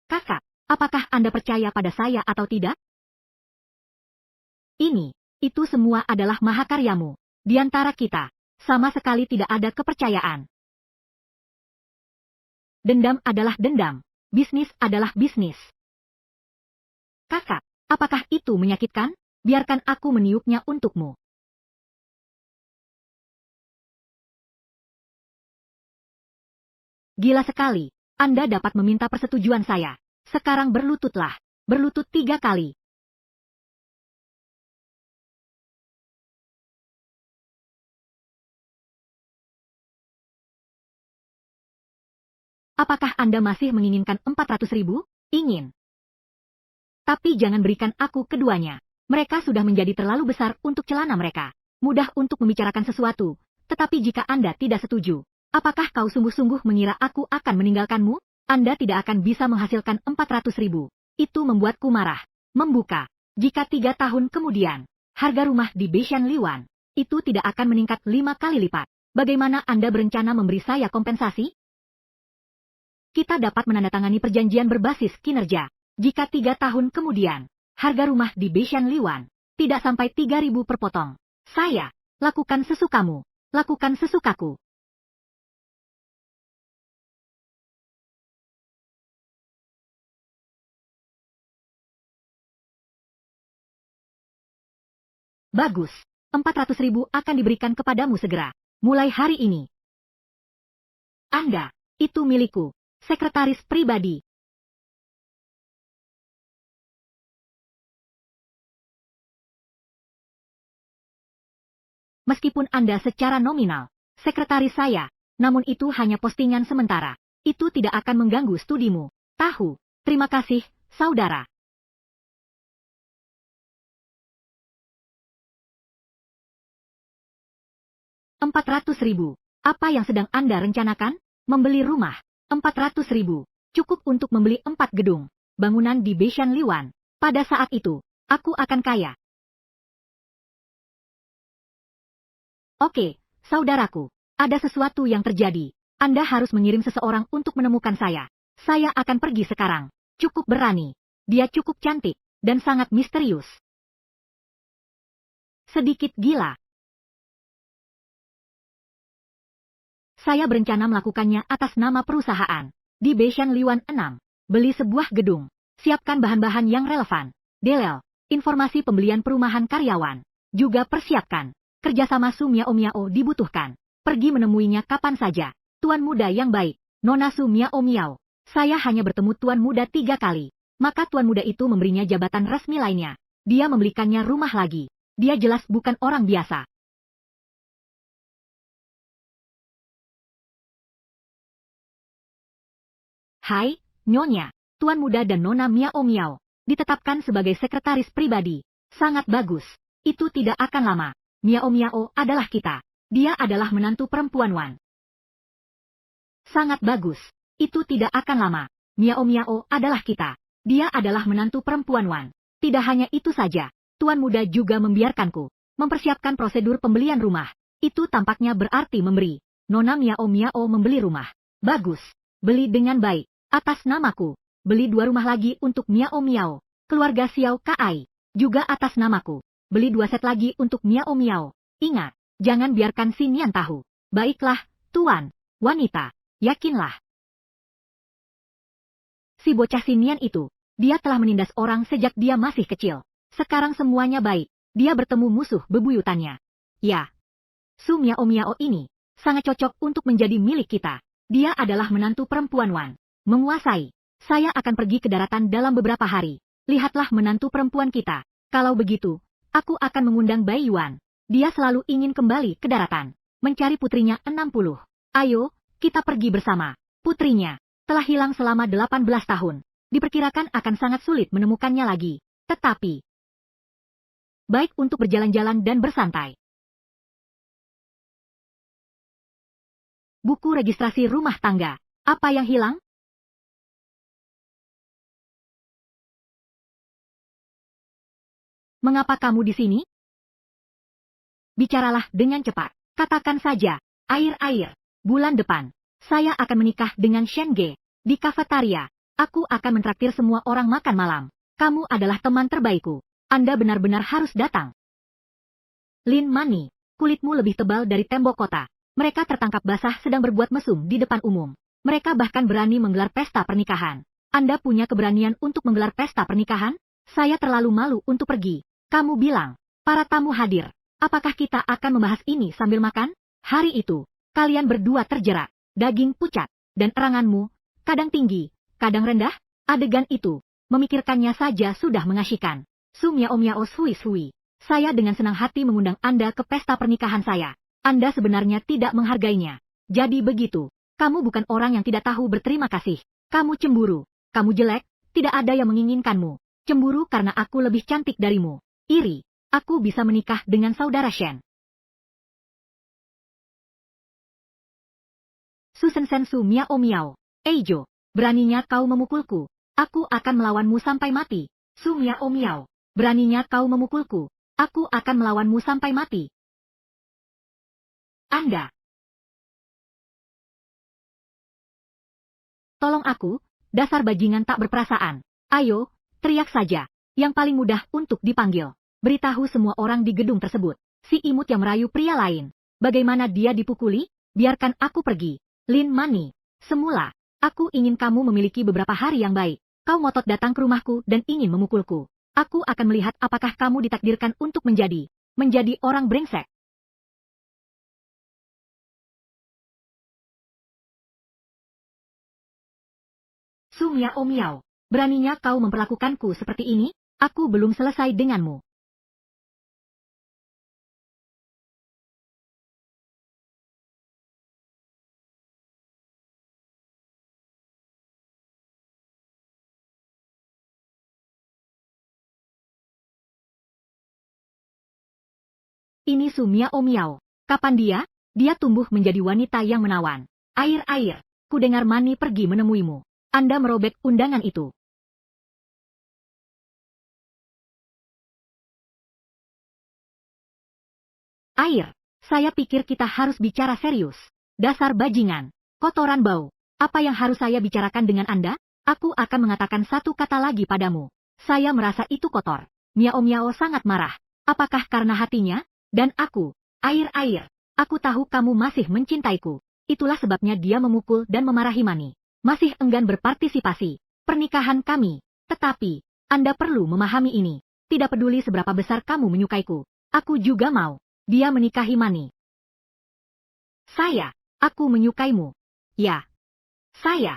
Kakak, apakah Anda percaya pada saya atau tidak? Itu semua adalah mahakaryamu. Di antara kita, sama sekali tidak ada kepercayaan. Dendam adalah dendam. Bisnis adalah bisnis. Kakak, apakah itu menyakitkan? Biarkan aku meniupnya untukmu. Gila sekali. Anda dapat meminta persetujuan saya. Sekarang berlututlah. Berlutut 3 kali. Apakah Anda masih menginginkan 400.000? Ingin. Tapi jangan berikan aku keduanya. Mereka sudah menjadi terlalu besar untuk celana mereka. Mudah untuk membicarakan sesuatu. Tetapi jika Anda tidak setuju, apakah kau sungguh-sungguh mengira aku akan meninggalkanmu? Anda tidak akan bisa menghasilkan 400.000. Itu membuatku marah. Membuka. Jika 3 tahun kemudian, harga rumah di Beishan Liwan, itu tidak akan meningkat 5 kali lipat. Bagaimana Anda berencana memberi saya kompensasi? Kita dapat menandatangani perjanjian berbasis kinerja. Jika 3 tahun kemudian, harga rumah di Beishan Liwan tidak sampai 3.000 per potong. Saya, lakukan sesukamu. Lakukan sesukaku. Bagus. 400.000 akan diberikan kepadamu segera. Mulai hari ini. Anda, itu milikku. Sekretaris pribadi. Meskipun Anda secara nominal sekretaris saya, namun itu hanya postingan sementara. Itu tidak akan mengganggu studimu. Tahu. Terima kasih, saudara. $400.000. Apa yang sedang Anda rencanakan? Membeli rumah. $400.000. Cukup untuk membeli 4 gedung bangunan di Beishan Liwan. Pada saat itu, aku akan kaya. Oke, saudaraku. Ada sesuatu yang terjadi. Anda harus mengirim seseorang untuk menemukan saya. Saya akan pergi sekarang. Cukup berani. Dia cukup cantik dan sangat misterius. Sedikit gila. Saya berencana melakukannya atas nama perusahaan. Di Beishan Liwan 6. Beli sebuah gedung. Siapkan bahan-bahan yang relevan. Delel. Informasi pembelian perumahan karyawan. Juga persiapkan. Kerjasama Su Miao Miao dibutuhkan. Pergi menemuinya kapan saja. Tuan muda yang baik, Nona Su Miao Miao. Saya hanya bertemu tuan muda 3 kali. Maka tuan muda itu memberinya jabatan resmi lainnya. Dia membelikannya rumah lagi. Dia jelas bukan orang biasa. Hai, Nyonya. Tuan muda dan Nona Miao Miao ditetapkan sebagai sekretaris pribadi. Sangat bagus. Itu tidak akan lama. Miao Miao adalah kita. Dia adalah menantu perempuan Wan. Sangat bagus. Itu tidak akan lama. Miao Miao adalah kita. Dia adalah menantu perempuan Wan. Tidak hanya itu saja. Tuan muda juga membiarkanku mempersiapkan prosedur pembelian rumah. Itu tampaknya berarti memberi. Nona Miao Miao membeli rumah. Bagus. Beli dengan baik. Atas namaku. Beli 2 rumah lagi untuk Miao Miao. Keluarga Xiao Kai. Juga atas namaku. Beli 2 set lagi untuk Miao Miao. Ingat. Jangan biarkan si Nian tahu. Baiklah, Tuan. Wanita. Yakinlah. Si bocah si Nian itu. Dia telah menindas orang sejak dia masih kecil. Sekarang semuanya baik. Dia bertemu musuh bebuyutannya. Ya. Su Miao Miao ini. Sangat cocok untuk menjadi milik kita. Dia adalah menantu perempuan Wan. Menguasai. Saya akan pergi ke daratan dalam beberapa hari. Lihatlah menantu perempuan kita. Kalau begitu, aku akan mengundang Bai Yuan. Dia selalu ingin kembali ke daratan. Mencari putrinya 60. Ayo, kita pergi bersama. Putrinya telah hilang selama 18 tahun. Diperkirakan akan sangat sulit menemukannya lagi. Tetapi, baik untuk berjalan-jalan dan bersantai. Buku registrasi rumah tangga. Apa yang hilang? Mengapa kamu di sini? Bicaralah dengan cepat. Katakan saja, air-air. Bulan depan, saya akan menikah dengan Shen Ge. Di kafetaria, aku akan mentraktir semua orang makan malam. Kamu adalah teman terbaikku. Anda benar-benar harus datang. Lin Mani, kulitmu lebih tebal dari tembok kota. Mereka tertangkap basah sedang berbuat mesum di depan umum. Mereka bahkan berani menggelar pesta pernikahan. Anda punya keberanian untuk menggelar pesta pernikahan? Saya terlalu malu untuk pergi. Kamu bilang, para tamu hadir. Apakah kita akan membahas ini sambil makan? Hari itu, kalian berdua terjerat. Daging pucat, dan eranganmu, kadang tinggi, kadang rendah. Adegan itu, memikirkannya saja sudah mengasyikan. Su Miao Miao sui-sui. Saya dengan senang hati mengundang Anda ke pesta pernikahan saya. Anda sebenarnya tidak menghargainya. Jadi begitu. Kamu bukan orang yang tidak tahu berterima kasih. Kamu cemburu. Kamu jelek, tidak ada yang menginginkanmu. Cemburu karena aku lebih cantik darimu. Iri. Aku bisa menikah dengan saudara Shen. Susen Sensu Miao Miao. Eijo, beraninya kau memukulku. Aku akan melawanmu sampai mati. Su Miao Miao. Beraninya kau memukulku. Aku akan melawanmu sampai mati. Anda. Tolong aku, dasar bajingan tak berperasaan. Ayo, teriak saja. Yang paling mudah untuk dipanggil. Beritahu semua orang di gedung tersebut. Si imut yang merayu pria lain. Bagaimana dia dipukuli? Biarkan aku pergi. Lin Mani. Semula, aku ingin kamu memiliki beberapa hari yang baik. Kau ngotot datang ke rumahku dan ingin memukulku. Aku akan melihat apakah kamu ditakdirkan untuk menjadi menjadi orang brengsek. Su Miao Miao, beraninya kau memperlakukanku seperti ini? Aku belum selesai denganmu. Ini Su Miao Miao. Kapan dia? Dia tumbuh menjadi wanita yang menawan. Air, ku dengar Mani pergi menemuimu. Anda merobek undangan itu. Air, saya pikir kita harus bicara serius. Dasar bajingan, kotoran bau. Apa yang harus saya bicarakan dengan Anda? Aku akan mengatakan satu kata lagi padamu. Saya merasa itu kotor. Miao Miao sangat marah. Apakah karena hatinya? Dan aku, air, aku tahu kamu masih mencintaiku. Itulah sebabnya dia memukul dan memarahi Mani. Masih enggan berpartisipasi. Pernikahan kami. Tetapi, Anda perlu memahami ini. Tidak peduli seberapa besar kamu menyukaiku. Aku juga mau. Dia menikahi Mani. Aku menyukaimu. Ya. Saya.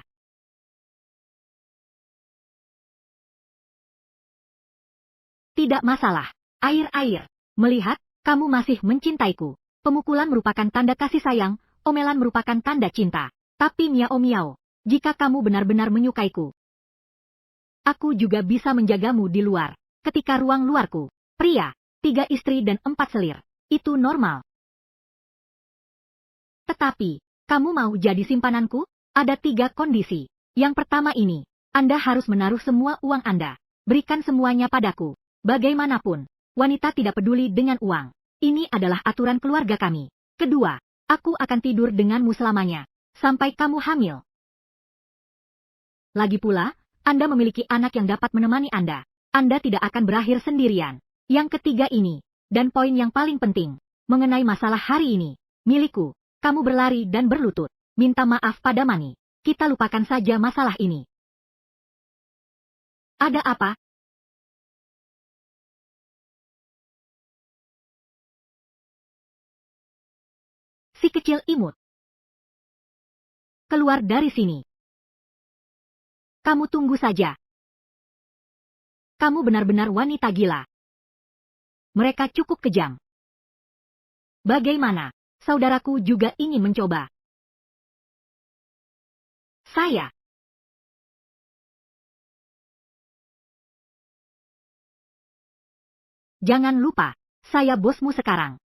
Tidak masalah. Air, melihat, kamu masih mencintaiku. Pemukulan merupakan tanda kasih sayang, omelan merupakan tanda cinta. Tapi Miao Miao, jika kamu benar-benar menyukaiku, aku juga bisa menjagamu di luar. Ketika ruang luarku, pria, 3 istri dan 4 selir. Itu normal. Tetapi, kamu mau jadi simpananku? Ada 3 kondisi. Yang pertama ini, Anda harus menaruh semua uang Anda. Berikan semuanya padaku. Bagaimanapun, wanita tidak peduli dengan uang. Ini adalah aturan keluarga kami. Kedua, aku akan tidur denganmu selamanya. Sampai kamu hamil. Lagi pula, Anda memiliki anak yang dapat menemani Anda. Anda tidak akan berakhir sendirian. Yang ketiga ini, dan poin yang paling penting, mengenai masalah hari ini, milikku, kamu berlari dan berlutut, minta maaf pada Mani. Kita lupakan saja masalah ini. Ada apa? Si kecil imut. Keluar dari sini. Kamu tunggu saja. Kamu benar-benar wanita gila. Mereka cukup kejam. Bagaimana? Saudaraku juga ingin mencoba. Saya. Jangan lupa, saya bosmu sekarang.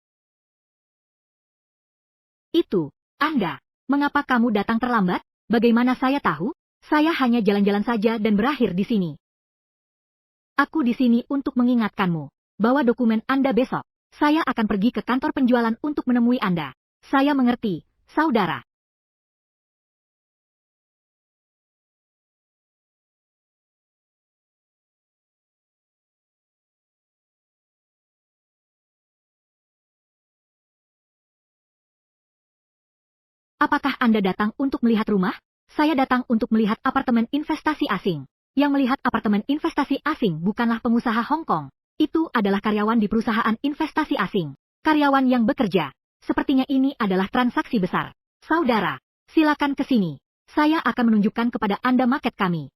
Itu, Anda. Mengapa kamu datang terlambat? Bagaimana saya tahu? Saya hanya jalan-jalan saja dan berakhir di sini. Aku di sini untuk mengingatkanmu. Bawa dokumen Anda besok. Saya akan pergi ke kantor penjualan untuk menemui Anda. Saya mengerti, saudara. Apakah Anda datang untuk melihat rumah? Saya datang untuk melihat apartemen investasi asing. Yang melihat apartemen investasi asing bukanlah pengusaha Hong Kong. Itu adalah karyawan di perusahaan investasi asing. Karyawan yang bekerja. Sepertinya ini adalah transaksi besar. Saudara, silakan ke sini. Saya akan menunjukkan kepada Anda market kami.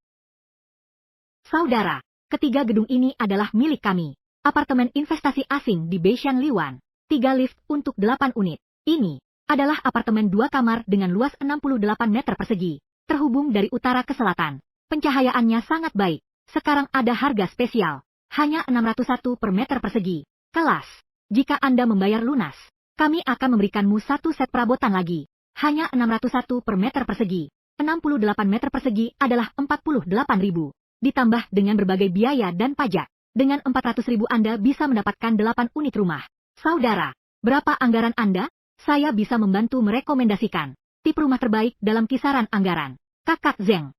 Saudara, ketiga gedung ini adalah milik kami. Apartemen investasi asing di Beishan Liwan. 3 lift untuk 8 unit. Ini adalah apartemen 2 kamar dengan luas 68 meter persegi. Terhubung dari utara ke selatan. Pencahayaannya sangat baik. Sekarang ada harga spesial. Hanya 601 per meter persegi. Kelas. Jika Anda membayar lunas, kami akan memberikanmu 1 set perabotan lagi. Hanya 601 per meter persegi. 68 meter persegi adalah 48.000. Ditambah dengan berbagai biaya dan pajak. Dengan 400.000 Anda bisa mendapatkan 8 unit rumah. Saudara, berapa anggaran Anda? Saya bisa membantu merekomendasikan tipe rumah terbaik dalam kisaran anggaran. Kakak Zeng.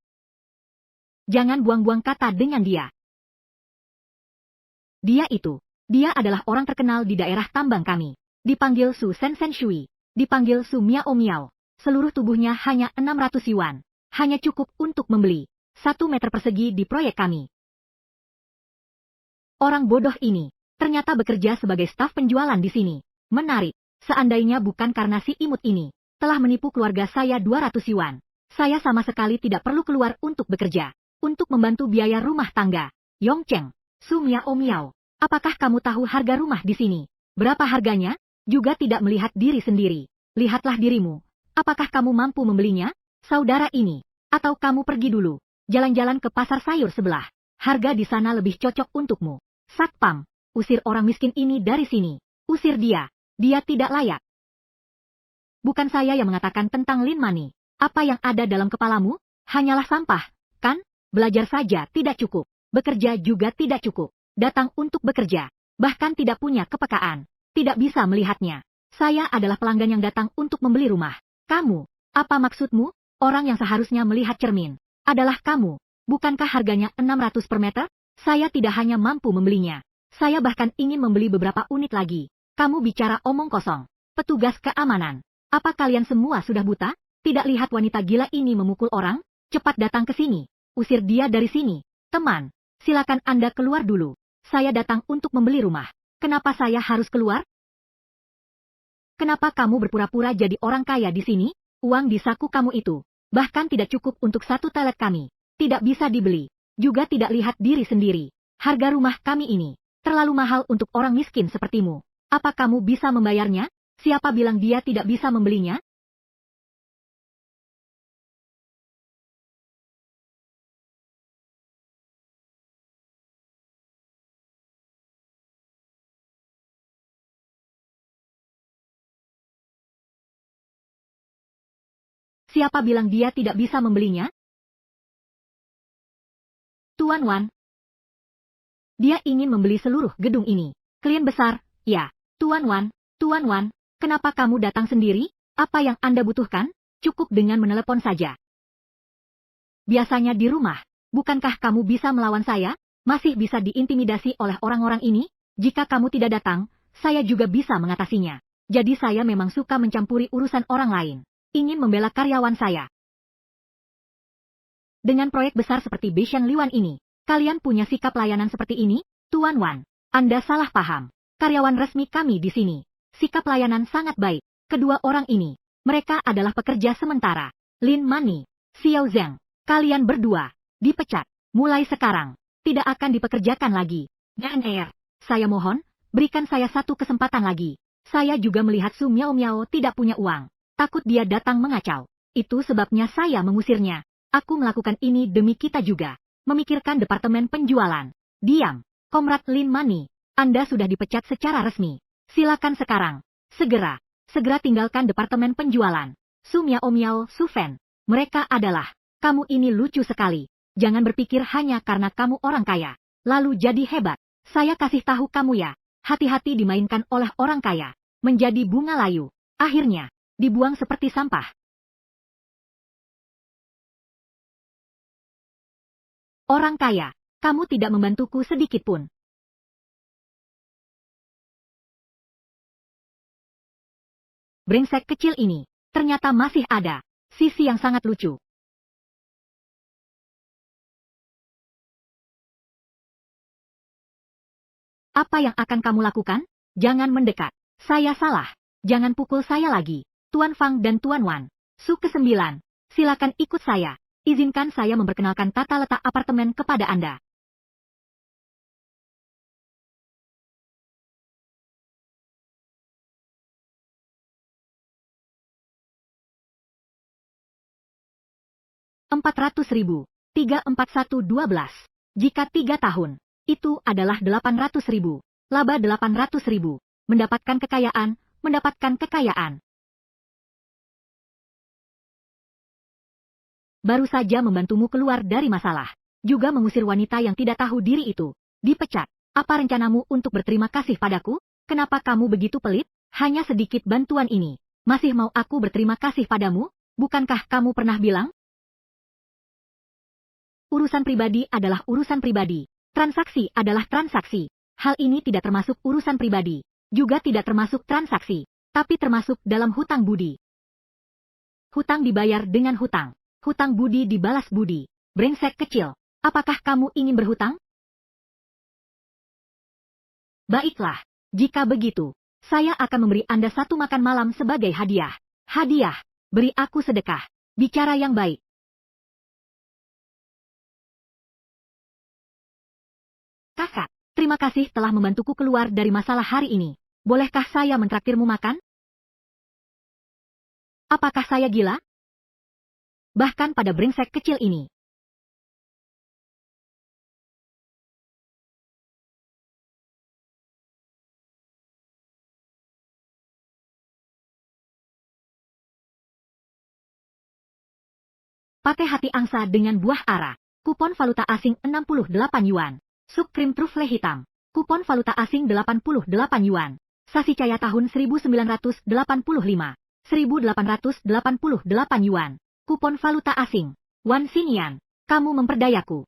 Jangan buang-buang kata dengan dia. Dia adalah orang terkenal di daerah tambang kami. Dipanggil Su Sen Sen Shui. Dipanggil Su Miao Miao. Seluruh tubuhnya hanya 600 yuan. Hanya cukup untuk membeli 1 meter persegi di proyek kami. Orang bodoh ini. Ternyata bekerja sebagai staf penjualan di sini. Menarik. Seandainya bukan karena si imut ini telah menipu keluarga saya 200 yuan, saya sama sekali tidak perlu keluar untuk bekerja, untuk membantu biaya rumah tangga. Yongcheng, Su Miao Miao, apakah kamu tahu harga rumah di sini? Berapa harganya? Juga tidak melihat diri sendiri. Lihatlah dirimu. Apakah kamu mampu membelinya? Saudara ini. Atau kamu pergi dulu. Jalan-jalan ke pasar sayur sebelah. Harga di sana lebih cocok untukmu. Satpam, usir orang miskin ini dari sini. Usir dia. Dia tidak layak. Bukan saya yang mengatakan tentang Lin Mani. Apa yang ada dalam kepalamu? Hanyalah sampah, kan? Belajar saja tidak cukup. Bekerja juga tidak cukup. Datang untuk bekerja. Bahkan tidak punya kepekaan. Tidak bisa melihatnya. Saya adalah pelanggan yang datang untuk membeli rumah. Kamu, apa maksudmu? Orang yang seharusnya melihat cermin adalah kamu. Bukankah harganya 600 per meter? Saya tidak hanya mampu membelinya. Saya bahkan ingin membeli beberapa unit lagi. Kamu bicara omong kosong. Petugas keamanan. Apa kalian semua sudah buta? Tidak lihat wanita gila ini memukul orang? Cepat datang ke sini. Usir dia dari sini. Teman, silakan Anda keluar dulu. Saya datang untuk membeli rumah. Kenapa saya harus keluar? Kenapa kamu berpura-pura jadi orang kaya di sini? Uang di saku kamu itu bahkan tidak cukup untuk satu telet kami. Tidak bisa dibeli. Juga tidak lihat diri sendiri. Harga rumah kami ini terlalu mahal untuk orang miskin sepertimu. Apa kamu bisa membayarnya? Siapa bilang dia tidak bisa membelinya? Siapa bilang dia tidak bisa membelinya? Tuan Wan. Dia ingin membeli seluruh gedung ini. Klien besar, ya. Tuan Wan, kenapa kamu datang sendiri? Apa yang Anda butuhkan? Cukup dengan menelepon saja. Biasanya di rumah. Bukankah kamu bisa melawan saya? Masih bisa diintimidasi oleh orang-orang ini? Jika kamu tidak datang, saya juga bisa mengatasinya. Jadi saya memang suka mencampuri urusan orang lain. Ingin membela karyawan saya. Dengan proyek besar seperti Beishan Liwan ini, kalian punya sikap layanan seperti ini? Tuan Wan, Anda salah paham. Karyawan resmi kami di sini. Sikap layanan sangat baik. Kedua orang ini, mereka adalah pekerja sementara. Lin Mani, Xiao Zhang, kalian berdua dipecat. Mulai sekarang, tidak akan dipekerjakan lagi. Dan saya mohon, berikan saya satu kesempatan lagi. Saya juga melihat Su Miao Miao tidak punya uang. Takut dia datang mengacau. Itu sebabnya saya mengusirnya. Aku melakukan ini demi kita juga. Memikirkan departemen penjualan. Diam, Komrad Lin Mani. Anda sudah dipecat secara resmi. Silakan sekarang. Segera tinggalkan departemen penjualan. Su Miao Miao, Su Fen. Mereka adalah, kamu ini lucu sekali. Jangan berpikir hanya karena kamu orang kaya. Lalu jadi hebat. Saya kasih tahu kamu ya. Hati-hati dimainkan oleh orang kaya. Menjadi bunga layu. Akhirnya, dibuang seperti sampah. Orang kaya, kamu tidak membantuku sedikit pun. Brengsek kecil ini, ternyata masih ada sisi yang sangat lucu. Apa yang akan kamu lakukan? Jangan mendekat. Saya salah. Jangan pukul saya lagi. Tuan Fang dan Tuan Wan. Su ke-9. Silakan ikut saya. Izinkan saya memperkenalkan tata letak apartemen kepada Anda. Rp400.000. 34112. Jika 3 tahun, itu adalah 800.000. Laba 800.000. Mendapatkan kekayaan. Baru saja membantumu keluar dari masalah. Juga mengusir wanita yang tidak tahu diri itu. Dipecat. Apa rencanamu untuk berterima kasih padaku? Kenapa kamu begitu pelit? Hanya sedikit bantuan ini. Masih mau aku berterima kasih padamu? Bukankah kamu pernah bilang? Urusan pribadi adalah urusan pribadi. Transaksi adalah transaksi. Hal ini tidak termasuk urusan pribadi. Juga tidak termasuk transaksi. Tapi termasuk dalam hutang budi. Hutang dibayar dengan hutang. Hutang budi dibalas budi. Brengsek kecil. Apakah kamu ingin berhutang? Baiklah, jika begitu, saya akan memberi Anda satu makan malam sebagai hadiah. Hadiah, beri aku sedekah. Bicara yang baik. Kakak, terima kasih telah membantuku keluar dari masalah hari ini. Bolehkah saya mentraktirmu makan? Apakah saya gila? Bahkan pada brengsek kecil ini. Pate hati angsa dengan buah ara. Kupon valuta asing 68 yuan. Sup krim trufle hitam. Kupon valuta asing 88 yuan. Sasi caya tahun 1985. 1888 yuan. Kupon valuta asing. Wan Xinian, kamu memperdayaku.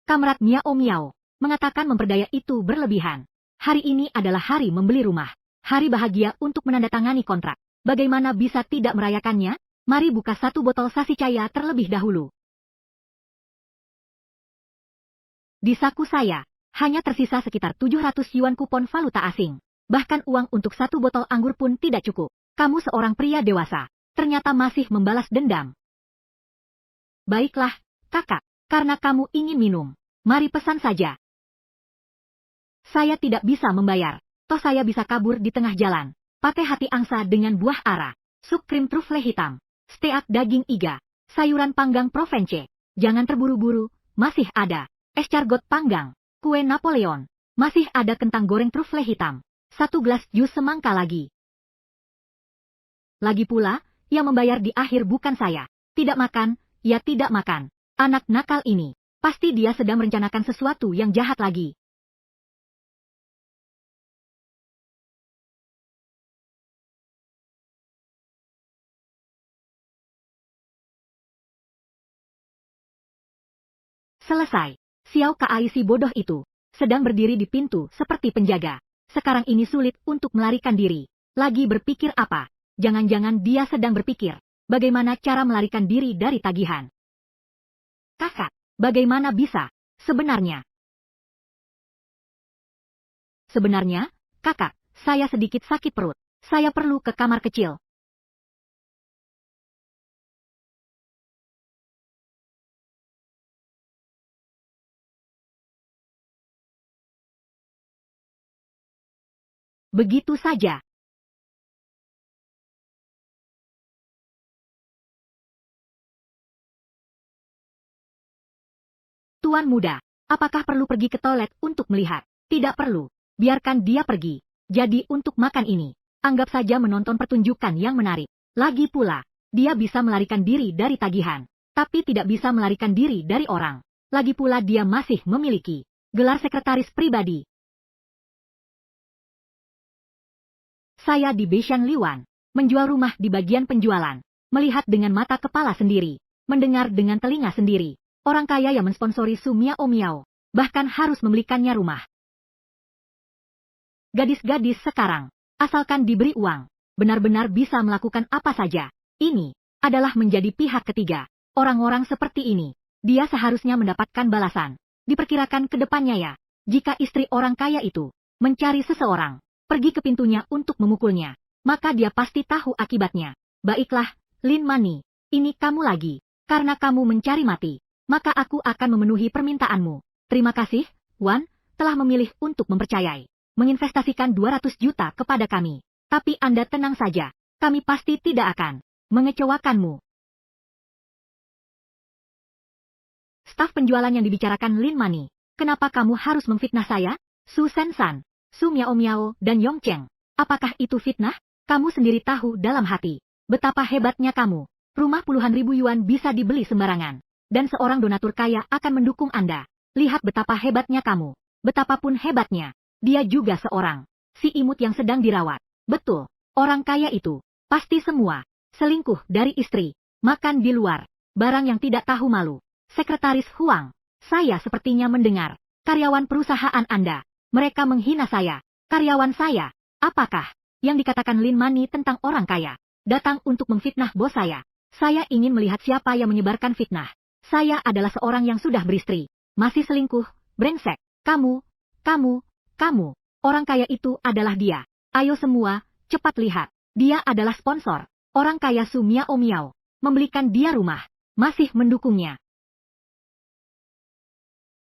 Kamrat Miao Miao mengatakan memperdaya itu berlebihan. Hari ini adalah hari membeli rumah. Hari bahagia untuk menandatangani kontrak. Bagaimana bisa tidak merayakannya? Mari buka satu botol sasi caya terlebih dahulu. Di saku saya, hanya tersisa sekitar 700 yuan kupon valuta asing. Bahkan uang untuk satu botol anggur pun tidak cukup. Kamu seorang pria dewasa, ternyata masih membalas dendam. Baiklah, kakak, karena kamu ingin minum, mari pesan saja. Saya tidak bisa membayar, toh saya bisa kabur di tengah jalan. Pate hati angsa dengan buah ara, sup krim trufle hitam. Steak daging iga, sayuran panggang Provence, jangan terburu-buru, masih ada. Escargot panggang, kue Napoleon, masih ada kentang goreng trufle hitam. Satu gelas jus semangka lagi. Lagi pula, yang membayar di akhir bukan saya. Tidak makan, ya tidak makan. Anak nakal ini, pasti dia sedang merencanakan sesuatu yang jahat lagi. Selesai. Xiao Kai si bodoh itu sedang berdiri di pintu seperti penjaga. Sekarang ini sulit untuk melarikan diri. Lagi berpikir apa? Jangan-jangan dia sedang berpikir bagaimana cara melarikan diri dari tagihan. Kakak, bagaimana bisa? Sebenarnya, kakak, saya sedikit sakit perut. Saya perlu ke kamar kecil. Begitu saja. Tuan muda, apakah perlu pergi ke toilet untuk melihat? Tidak perlu. Biarkan dia pergi. Jadi untuk makan ini, anggap saja menonton pertunjukan yang menarik. Lagi pula, dia bisa melarikan diri dari tagihan, tapi tidak bisa melarikan diri dari orang. Lagi pula dia masih memiliki gelar sekretaris pribadi. Saya di Beishan Liwan, menjual rumah di bagian penjualan, melihat dengan mata kepala sendiri, mendengar dengan telinga sendiri. Orang kaya yang mensponsori Su Miao Miao, bahkan harus membelikannya rumah. Gadis-gadis sekarang, asalkan diberi uang, benar-benar bisa melakukan apa saja. Ini adalah menjadi pihak ketiga. Orang-orang seperti ini, dia seharusnya mendapatkan balasan. Diperkirakan ke depannya ya, jika istri orang kaya itu mencari seseorang, pergi ke pintunya untuk memukulnya, maka dia pasti tahu akibatnya. Baiklah, Lin Mani, ini kamu lagi, karena kamu mencari mati, maka aku akan memenuhi permintaanmu. Terima kasih, Wan, telah memilih untuk mempercayai, menginvestasikan 200 juta kepada kami. Tapi Anda tenang saja, kami pasti tidak akan mengecewakanmu. Staf penjualan yang dibicarakan Lin Mani, kenapa kamu harus memfitnah saya? Su Sensan, Su Miao Miao, dan Yong Cheng. Apakah itu fitnah? Kamu sendiri tahu dalam hati betapa hebatnya kamu. Rumah puluhan ribu yuan bisa dibeli sembarangan. Dan seorang donatur kaya akan mendukung Anda. Lihat betapa hebatnya kamu. Betapapun hebatnya, dia juga seorang si imut yang sedang dirawat. Betul, orang kaya itu pasti semua selingkuh dari istri, makan di luar, barang yang tidak tahu malu. Sekretaris Huang, saya sepertinya mendengar karyawan perusahaan Anda. Mereka menghina saya, karyawan saya. Apakah yang dikatakan Lin Mani tentang orang kaya datang untuk memfitnah bos saya? Saya ingin melihat siapa yang menyebarkan fitnah. Saya adalah seorang yang sudah beristri, masih selingkuh, brengsek. Kamu Kamu, orang kaya itu adalah dia. Ayo semua, cepat lihat. Dia adalah sponsor. Orang kaya Su Miao Miao. Membelikan dia rumah. Masih mendukungnya.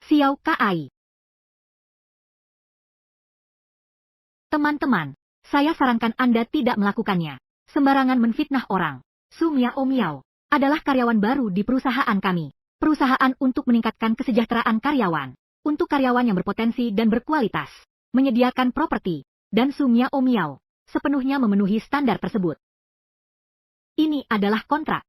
Xiao Kai. Teman-teman, saya sarankan Anda tidak melakukannya. Sembarangan menfitnah orang. Su Miao Miao adalah karyawan baru di perusahaan kami. Perusahaan untuk meningkatkan kesejahteraan karyawan. Untuk karyawan yang berpotensi dan berkualitas. Menyediakan properti. Dan Su Miao Miao sepenuhnya memenuhi standar tersebut. Ini adalah kontrak.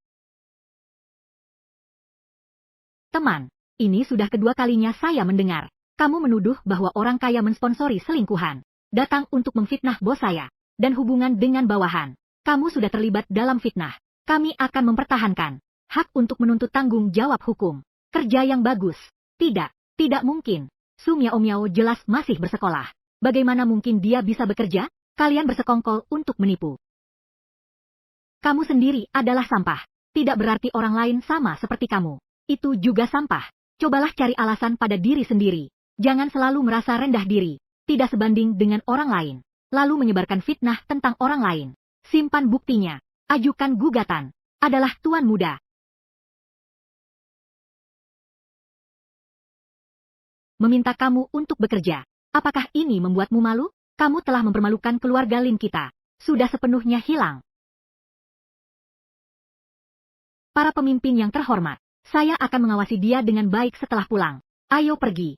Teman, ini sudah kedua kalinya saya mendengar. Kamu menuduh bahwa orang kaya mensponsori selingkuhan. Datang untuk memfitnah bos saya. Dan hubungan dengan bawahan. Kamu sudah terlibat dalam fitnah. Kami akan mempertahankan hak untuk menuntut tanggung jawab hukum. Kerja yang bagus. Tidak mungkin. Su Miao Miao jelas masih bersekolah. Bagaimana mungkin dia bisa bekerja? Kalian bersekongkol untuk menipu. Kamu sendiri adalah sampah. Tidak berarti orang lain sama seperti kamu. Itu juga sampah. Cobalah cari alasan pada diri sendiri. Jangan selalu merasa rendah diri. Tidak sebanding dengan orang lain. Lalu menyebarkan fitnah tentang orang lain. Simpan buktinya. Ajukan gugatan. Adalah tuan muda. Meminta kamu untuk bekerja. Apakah ini membuatmu malu? Kamu telah mempermalukan keluarga Lin kita. Sudah sepenuhnya hilang. Para pemimpin yang terhormat, saya akan mengawasi dia dengan baik setelah pulang. Ayo pergi.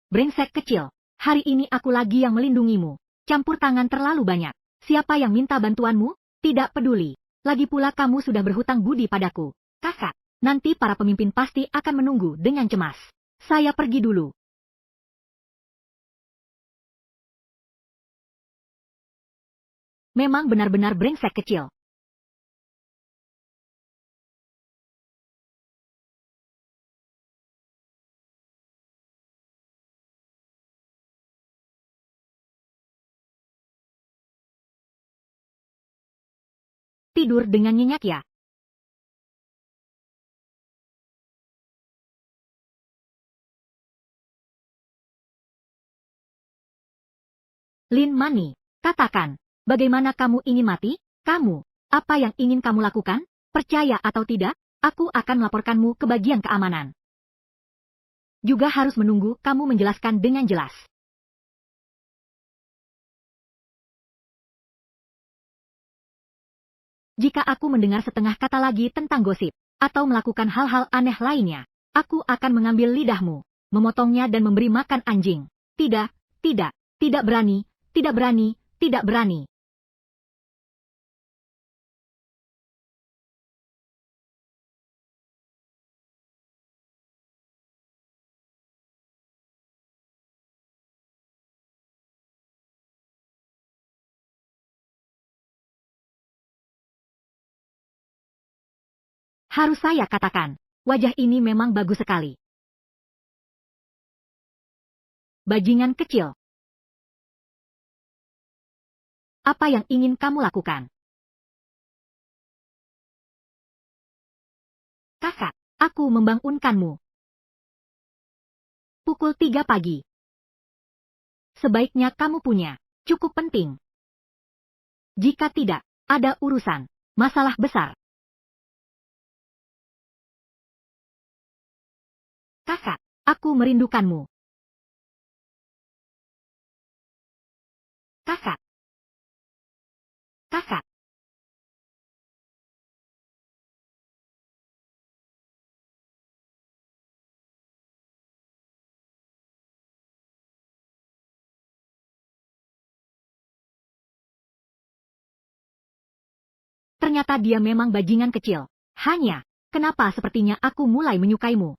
Brengsek kecil, hari ini aku lagi yang melindungimu. Campur tangan terlalu banyak. Siapa yang minta bantuanmu? Tidak peduli. Lagi pula kamu sudah berhutang budi padaku. Kakak, nanti para pemimpin pasti akan menunggu dengan cemas. Saya pergi dulu. Memang benar-benar brengsek kecil. Tidur dengan nyenyak ya. Lin Mani, katakan, bagaimana kamu ingin mati? Kamu, apa yang ingin kamu lakukan? Percaya atau tidak, aku akan melaporkanmu ke bagian keamanan. Juga harus menunggu kamu menjelaskan dengan jelas. Jika aku mendengar setengah kata lagi tentang gosip, atau melakukan hal-hal aneh lainnya, aku akan mengambil lidahmu, memotongnya dan memberi makan anjing. Tidak, tidak berani, tidak berani, tidak berani. Harus saya katakan, wajah ini memang bagus sekali. Bajingan kecil. Apa yang ingin kamu lakukan? Kakak, aku membangunkanmu. Pukul 3 pagi. Sebaiknya kamu punya. Cukup penting. Jika tidak, ada urusan. Masalah besar. Kakak, aku merindukanmu. Kakak. Kakak. Ternyata dia memang bajingan kecil. Hanya, kenapa sepertinya aku mulai menyukaimu?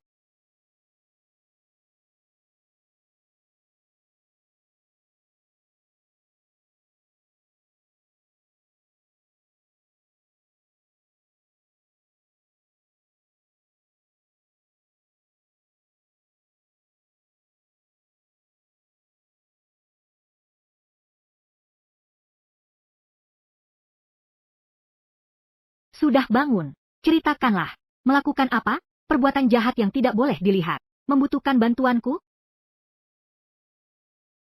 Sudah bangun, ceritakanlah. Melakukan apa? Perbuatan jahat yang tidak boleh dilihat. Membutuhkan bantuanku?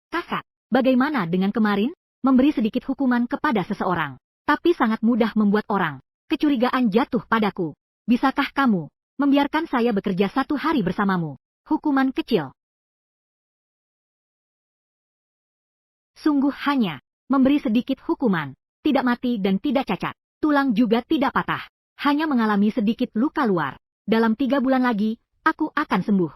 Kakak, bagaimana dengan kemarin? Memberi sedikit hukuman kepada seseorang, tapi sangat mudah membuat orang kecurigaan jatuh padaku. Bisakah kamu membiarkan saya bekerja 1 hari bersamamu? Hukuman kecil. Sungguh hanya memberi sedikit hukuman, tidak mati dan tidak cacat, tulang juga tidak patah, hanya mengalami sedikit luka luar. Dalam 3 bulan lagi, aku akan sembuh.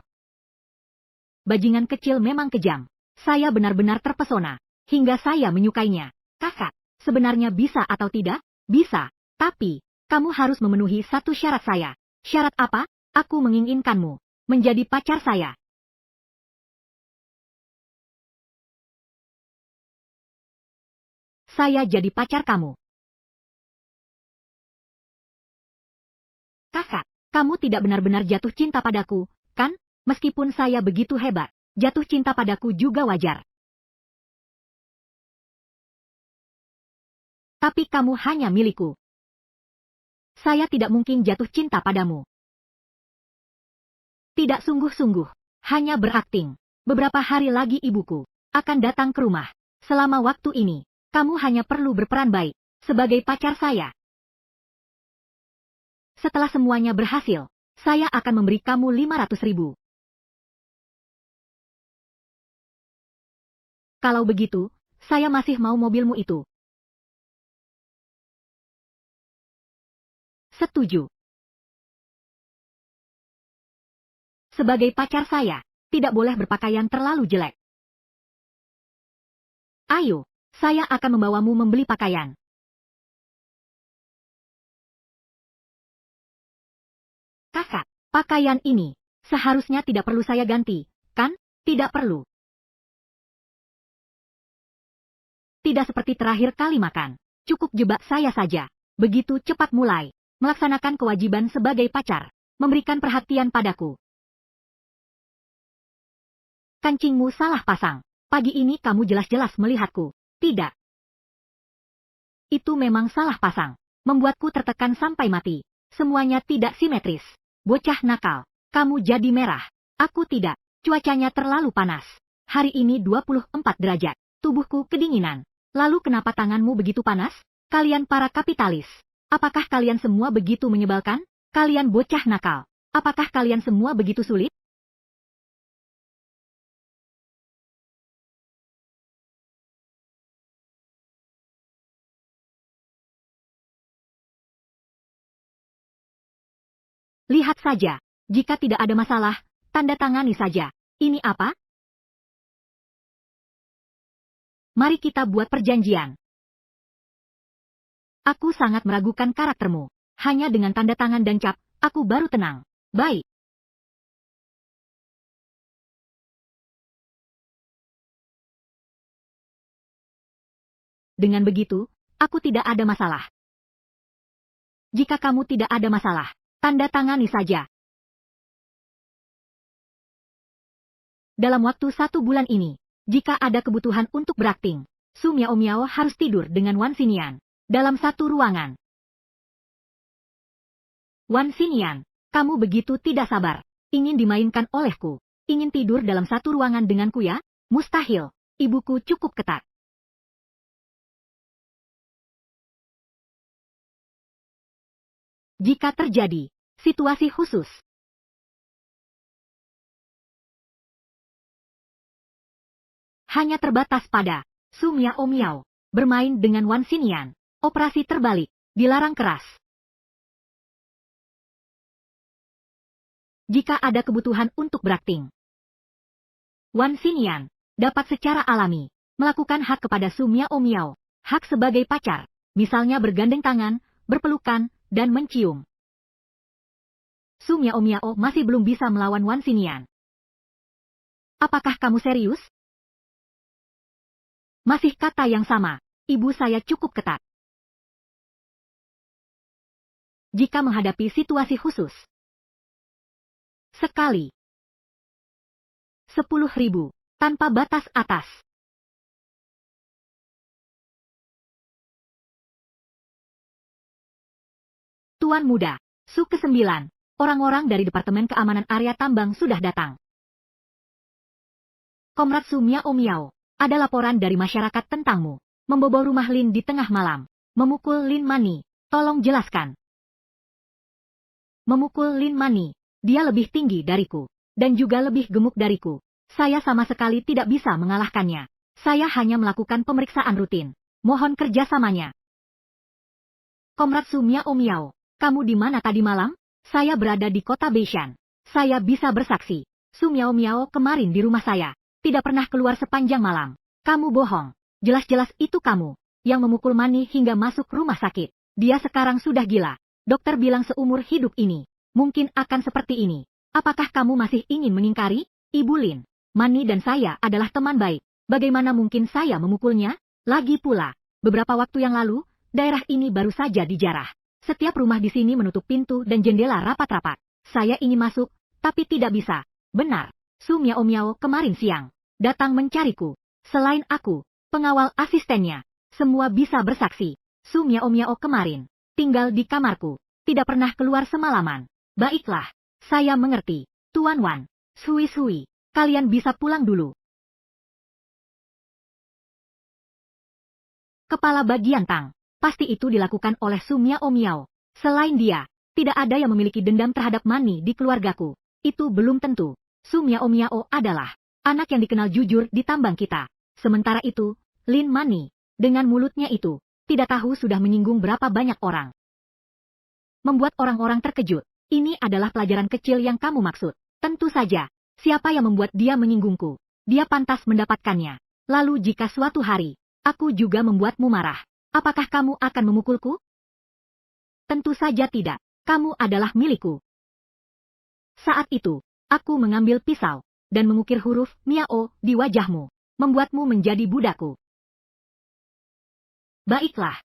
Bajingan kecil memang kejam. Saya benar-benar terpesona, hingga saya menyukainya. Kakak, sebenarnya bisa atau tidak? Bisa, tapi kamu harus memenuhi satu syarat saya. Syarat apa? Aku menginginkanmu menjadi pacar saya. Saya jadi pacar kamu. Kakak, kamu tidak benar-benar jatuh cinta padaku, kan? Meskipun saya begitu hebat, jatuh cinta padaku juga wajar. Tapi kamu hanya milikku. Saya tidak mungkin jatuh cinta padamu. Tidak sungguh-sungguh, hanya berakting. Beberapa hari lagi ibuku akan datang ke rumah. Selama waktu ini, kamu hanya perlu berperan baik sebagai pacar saya. Setelah semuanya berhasil, saya akan memberi kamu 500.000. Kalau begitu, saya masih mau mobilmu itu. Setuju. Sebagai pacar saya, tidak boleh berpakaian terlalu jelek. Ayo, saya akan membawamu membeli pakaian. Kakak, pakaian ini seharusnya tidak perlu saya ganti, kan? Tidak perlu. Tidak seperti terakhir kali makan. Cukup jebak saya saja. Begitu cepat mulai melaksanakan kewajiban sebagai pacar, memberikan perhatian padaku. Kancingmu salah pasang. Pagi ini kamu jelas-jelas melihatku. Tidak. Itu memang salah pasang. Membuatku tertekan sampai mati. Semuanya tidak simetris. Bocah nakal. Kamu jadi merah. Aku tidak. Cuacanya terlalu panas. Hari ini 24 derajat. Tubuhku kedinginan. Lalu kenapa tanganmu begitu panas? Kalian para kapitalis. Apakah kalian semua begitu menyebalkan? Kalian bocah nakal. Apakah kalian semua begitu sulit? Lihat saja. Jika tidak ada masalah, tanda tangani saja. Ini apa? Mari kita buat perjanjian. Aku sangat meragukan karaktermu. Hanya dengan tanda tangan dan cap, aku baru tenang. Baik. Dengan begitu, aku tidak ada masalah. Jika kamu tidak ada masalah, tanda tangani saja. Dalam waktu 1 bulan ini, jika ada kebutuhan untuk berakting, Su Miao Miao harus tidur dengan Wan Xinian dalam satu ruangan. Wan Xinian, kamu begitu tidak sabar. Ingin dimainkan olehku. Ingin tidur dalam satu ruangan denganku ya? Mustahil. Ibuku cukup ketat. Jika terjadi situasi khusus, hanya terbatas pada Su Miao Miao bermain dengan Wan Xinian. Operasi terbalik dilarang keras. Jika ada kebutuhan untuk berakting, Wan Xinian dapat secara alami melakukan hak kepada Su Miao Miao, hak sebagai pacar, misalnya bergandeng tangan, berpelukan, dan mencium. Su Miao Miao masih belum bisa melawan Wan Xinian. Apakah kamu serius? Masih kata yang sama, ibu saya cukup ketat. Jika menghadapi situasi khusus, sekali 10.000, tanpa batas atas. Tuan Muda, Su ke-9, Orang-orang dari Departemen Keamanan Area Tambang sudah datang. Komrad Su Miao Miao, ada laporan dari masyarakat tentangmu. Membobol rumah Lin di tengah malam. Memukul Lin Mani. Tolong jelaskan. Memukul Lin Mani. Dia lebih tinggi dariku. Dan juga lebih gemuk dariku. Saya sama sekali tidak bisa mengalahkannya. Saya hanya melakukan pemeriksaan rutin. Mohon kerjasamanya. Komrad Su Miao Miao, kamu di mana tadi malam? Saya berada di kota Beishan. Saya bisa bersaksi. Su Miao Miao kemarin di rumah saya. Tidak pernah keluar sepanjang malam. Kamu bohong. Jelas-jelas itu kamu yang memukul Mani hingga masuk rumah sakit. Dia sekarang sudah gila. Dokter bilang seumur hidup ini mungkin akan seperti ini. Apakah kamu masih ingin mengingkari? Ibu Lin, Mani dan saya adalah teman baik. Bagaimana mungkin saya memukulnya? Lagi pula, beberapa waktu yang lalu, daerah ini baru saja dijarah. Setiap rumah di sini menutup pintu dan jendela rapat-rapat. Saya ingin masuk, tapi tidak bisa. Benar, Su Miao Miao kemarin siang datang mencariku. Selain aku, pengawal asistennya, semua bisa bersaksi. Su Miao Miao kemarin tinggal di kamarku, tidak pernah keluar semalaman. Baiklah, saya mengerti. Tuan Wan, Sui, kalian bisa pulang dulu. Kepala bagian Tang. Pasti itu dilakukan oleh Su Miao Miao. Selain dia, tidak ada yang memiliki dendam terhadap Mani di keluargaku. Itu belum tentu. Su Miao Miao adalah anak yang dikenal jujur di tambang kita. Sementara itu, Lin Mani, dengan mulutnya itu, tidak tahu sudah menyinggung berapa banyak orang. Membuat orang-orang terkejut. Ini adalah pelajaran kecil yang kamu maksud. Tentu saja, siapa yang membuat dia menyinggungku? Dia pantas mendapatkannya. Lalu jika suatu hari, aku juga membuatmu marah, apakah kamu akan memukulku? Tentu saja tidak. Kamu adalah milikku. Saat itu, aku mengambil pisau dan mengukir huruf Miao di wajahmu, membuatmu menjadi budakku. Baiklah.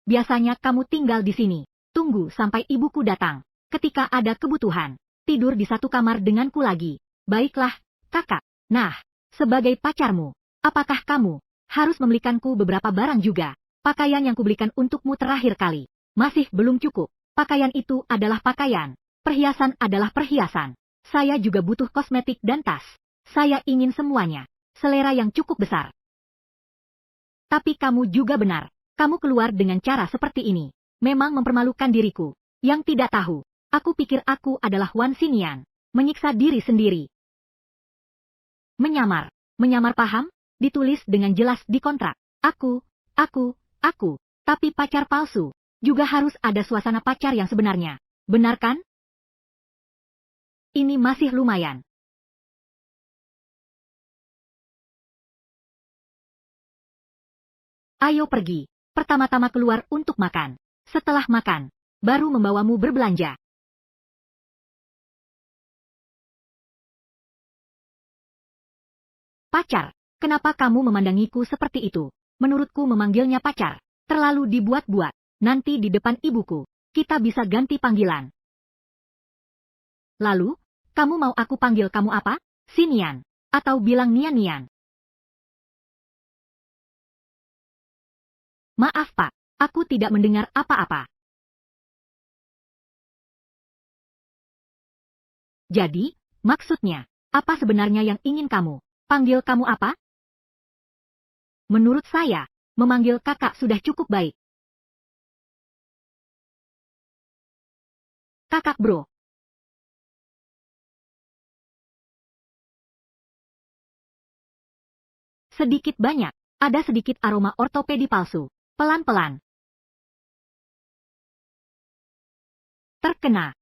Biasanya kamu tinggal di sini. Tunggu sampai ibuku datang. Ketika ada kebutuhan, tidur di satu kamar denganku lagi. Baiklah, kakak. Nah, sebagai pacarmu, apakah kamu harus membelikanku beberapa barang juga? Pakaian yang kubelikan untukmu terakhir kali masih belum cukup. Pakaian itu adalah pakaian. Perhiasan adalah perhiasan. Saya juga butuh kosmetik dan tas. Saya ingin semuanya. Selera yang cukup besar. Tapi kamu juga benar. Kamu keluar dengan cara seperti ini. Memang mempermalukan diriku. Yang tidak tahu, aku pikir aku adalah Wan Xinian. Menyiksa diri sendiri. Menyamar. Menyamar paham? Ditulis dengan jelas di kontrak. Aku. Tapi pacar palsu. Juga harus ada suasana pacar yang sebenarnya. Benar kan? Ini masih lumayan. Ayo pergi. Pertama-tama keluar untuk makan. Setelah makan, baru membawamu berbelanja. Pacar, kenapa kamu memandangiku seperti itu? Menurutku memanggilnya pacar terlalu dibuat-buat. Nanti di depan ibuku, kita bisa ganti panggilan. Lalu, kamu mau aku panggil kamu apa? Xinian, atau bilang Nian-Nian? Maaf Pak, aku tidak mendengar apa-apa. Jadi, maksudnya, apa sebenarnya yang ingin kamu? Panggil kamu apa? Menurut saya, memanggil kakak sudah cukup baik. Kakak bro. Sedikit banyak, ada sedikit aroma ortopedi palsu. Pelan-pelan. Terkena.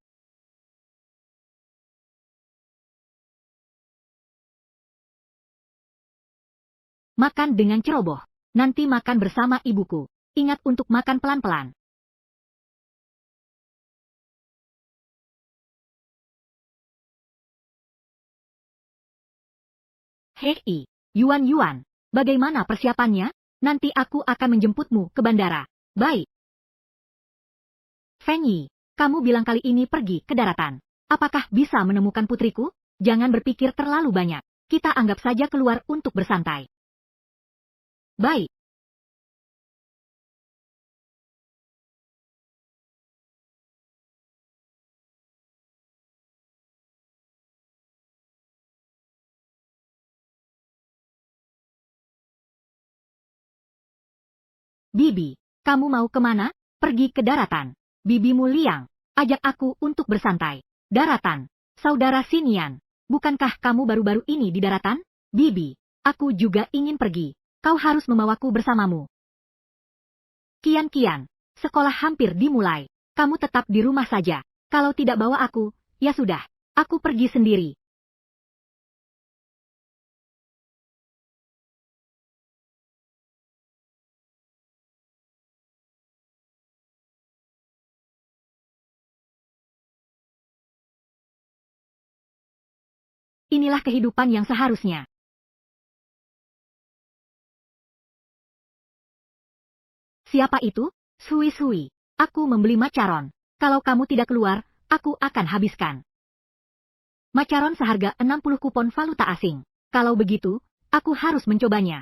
Makan dengan ceroboh. Nanti makan bersama ibuku. Ingat untuk makan pelan-pelan. Hei, Yuan, bagaimana persiapannya? Nanti aku akan menjemputmu ke bandara. Baik. Feng Yi, kamu bilang kali ini pergi ke daratan. Apakah bisa menemukan putriku? Jangan berpikir terlalu banyak. Kita anggap saja keluar untuk bersantai. Baik. Bibi, kamu mau kemana? Pergi ke daratan. Bibimu Liang, ajak aku untuk bersantai. Daratan, saudara Xinian, bukankah kamu baru-baru ini di daratan? Bibi, aku juga ingin pergi. Kau harus membawaku bersamamu. Kian, sekolah hampir dimulai. Kamu tetap di rumah saja. Kalau tidak bawa aku, ya sudah, aku pergi sendiri. Inilah kehidupan yang seharusnya. Siapa itu? Sui. Aku membeli macaron. Kalau kamu tidak keluar, aku akan habiskan. Macaron seharga 60 kupon valuta asing. Kalau begitu, aku harus mencobanya.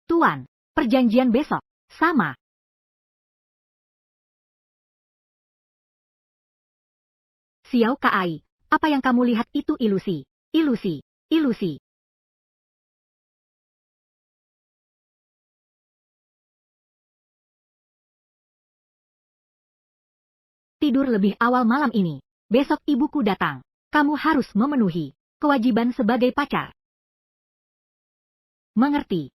Tuan, perjanjian besok. Sama. Xiao Kai, apa yang kamu lihat itu ilusi. Ilusi. Tidur lebih awal malam ini. Besok ibuku datang. Kamu harus memenuhi kewajiban sebagai pacar. Mengerti?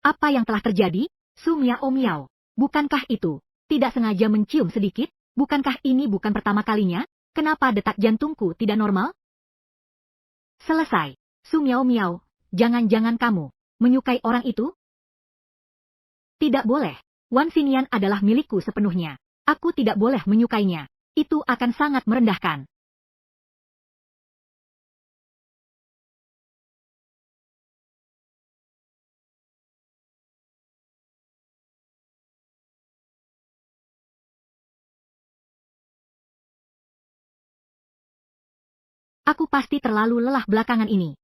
Apa yang telah terjadi? Su Miao. Bukankah itu tidak sengaja mencium sedikit? Bukankah ini bukan pertama kalinya? Kenapa detak jantungku tidak normal? Selesai. Su Miao, jangan-jangan kamu menyukai orang itu? Tidak boleh. Wan Xinian adalah milikku sepenuhnya. Aku tidak boleh menyukainya. Itu akan sangat merendahkan. Aku pasti terlalu lelah belakangan ini.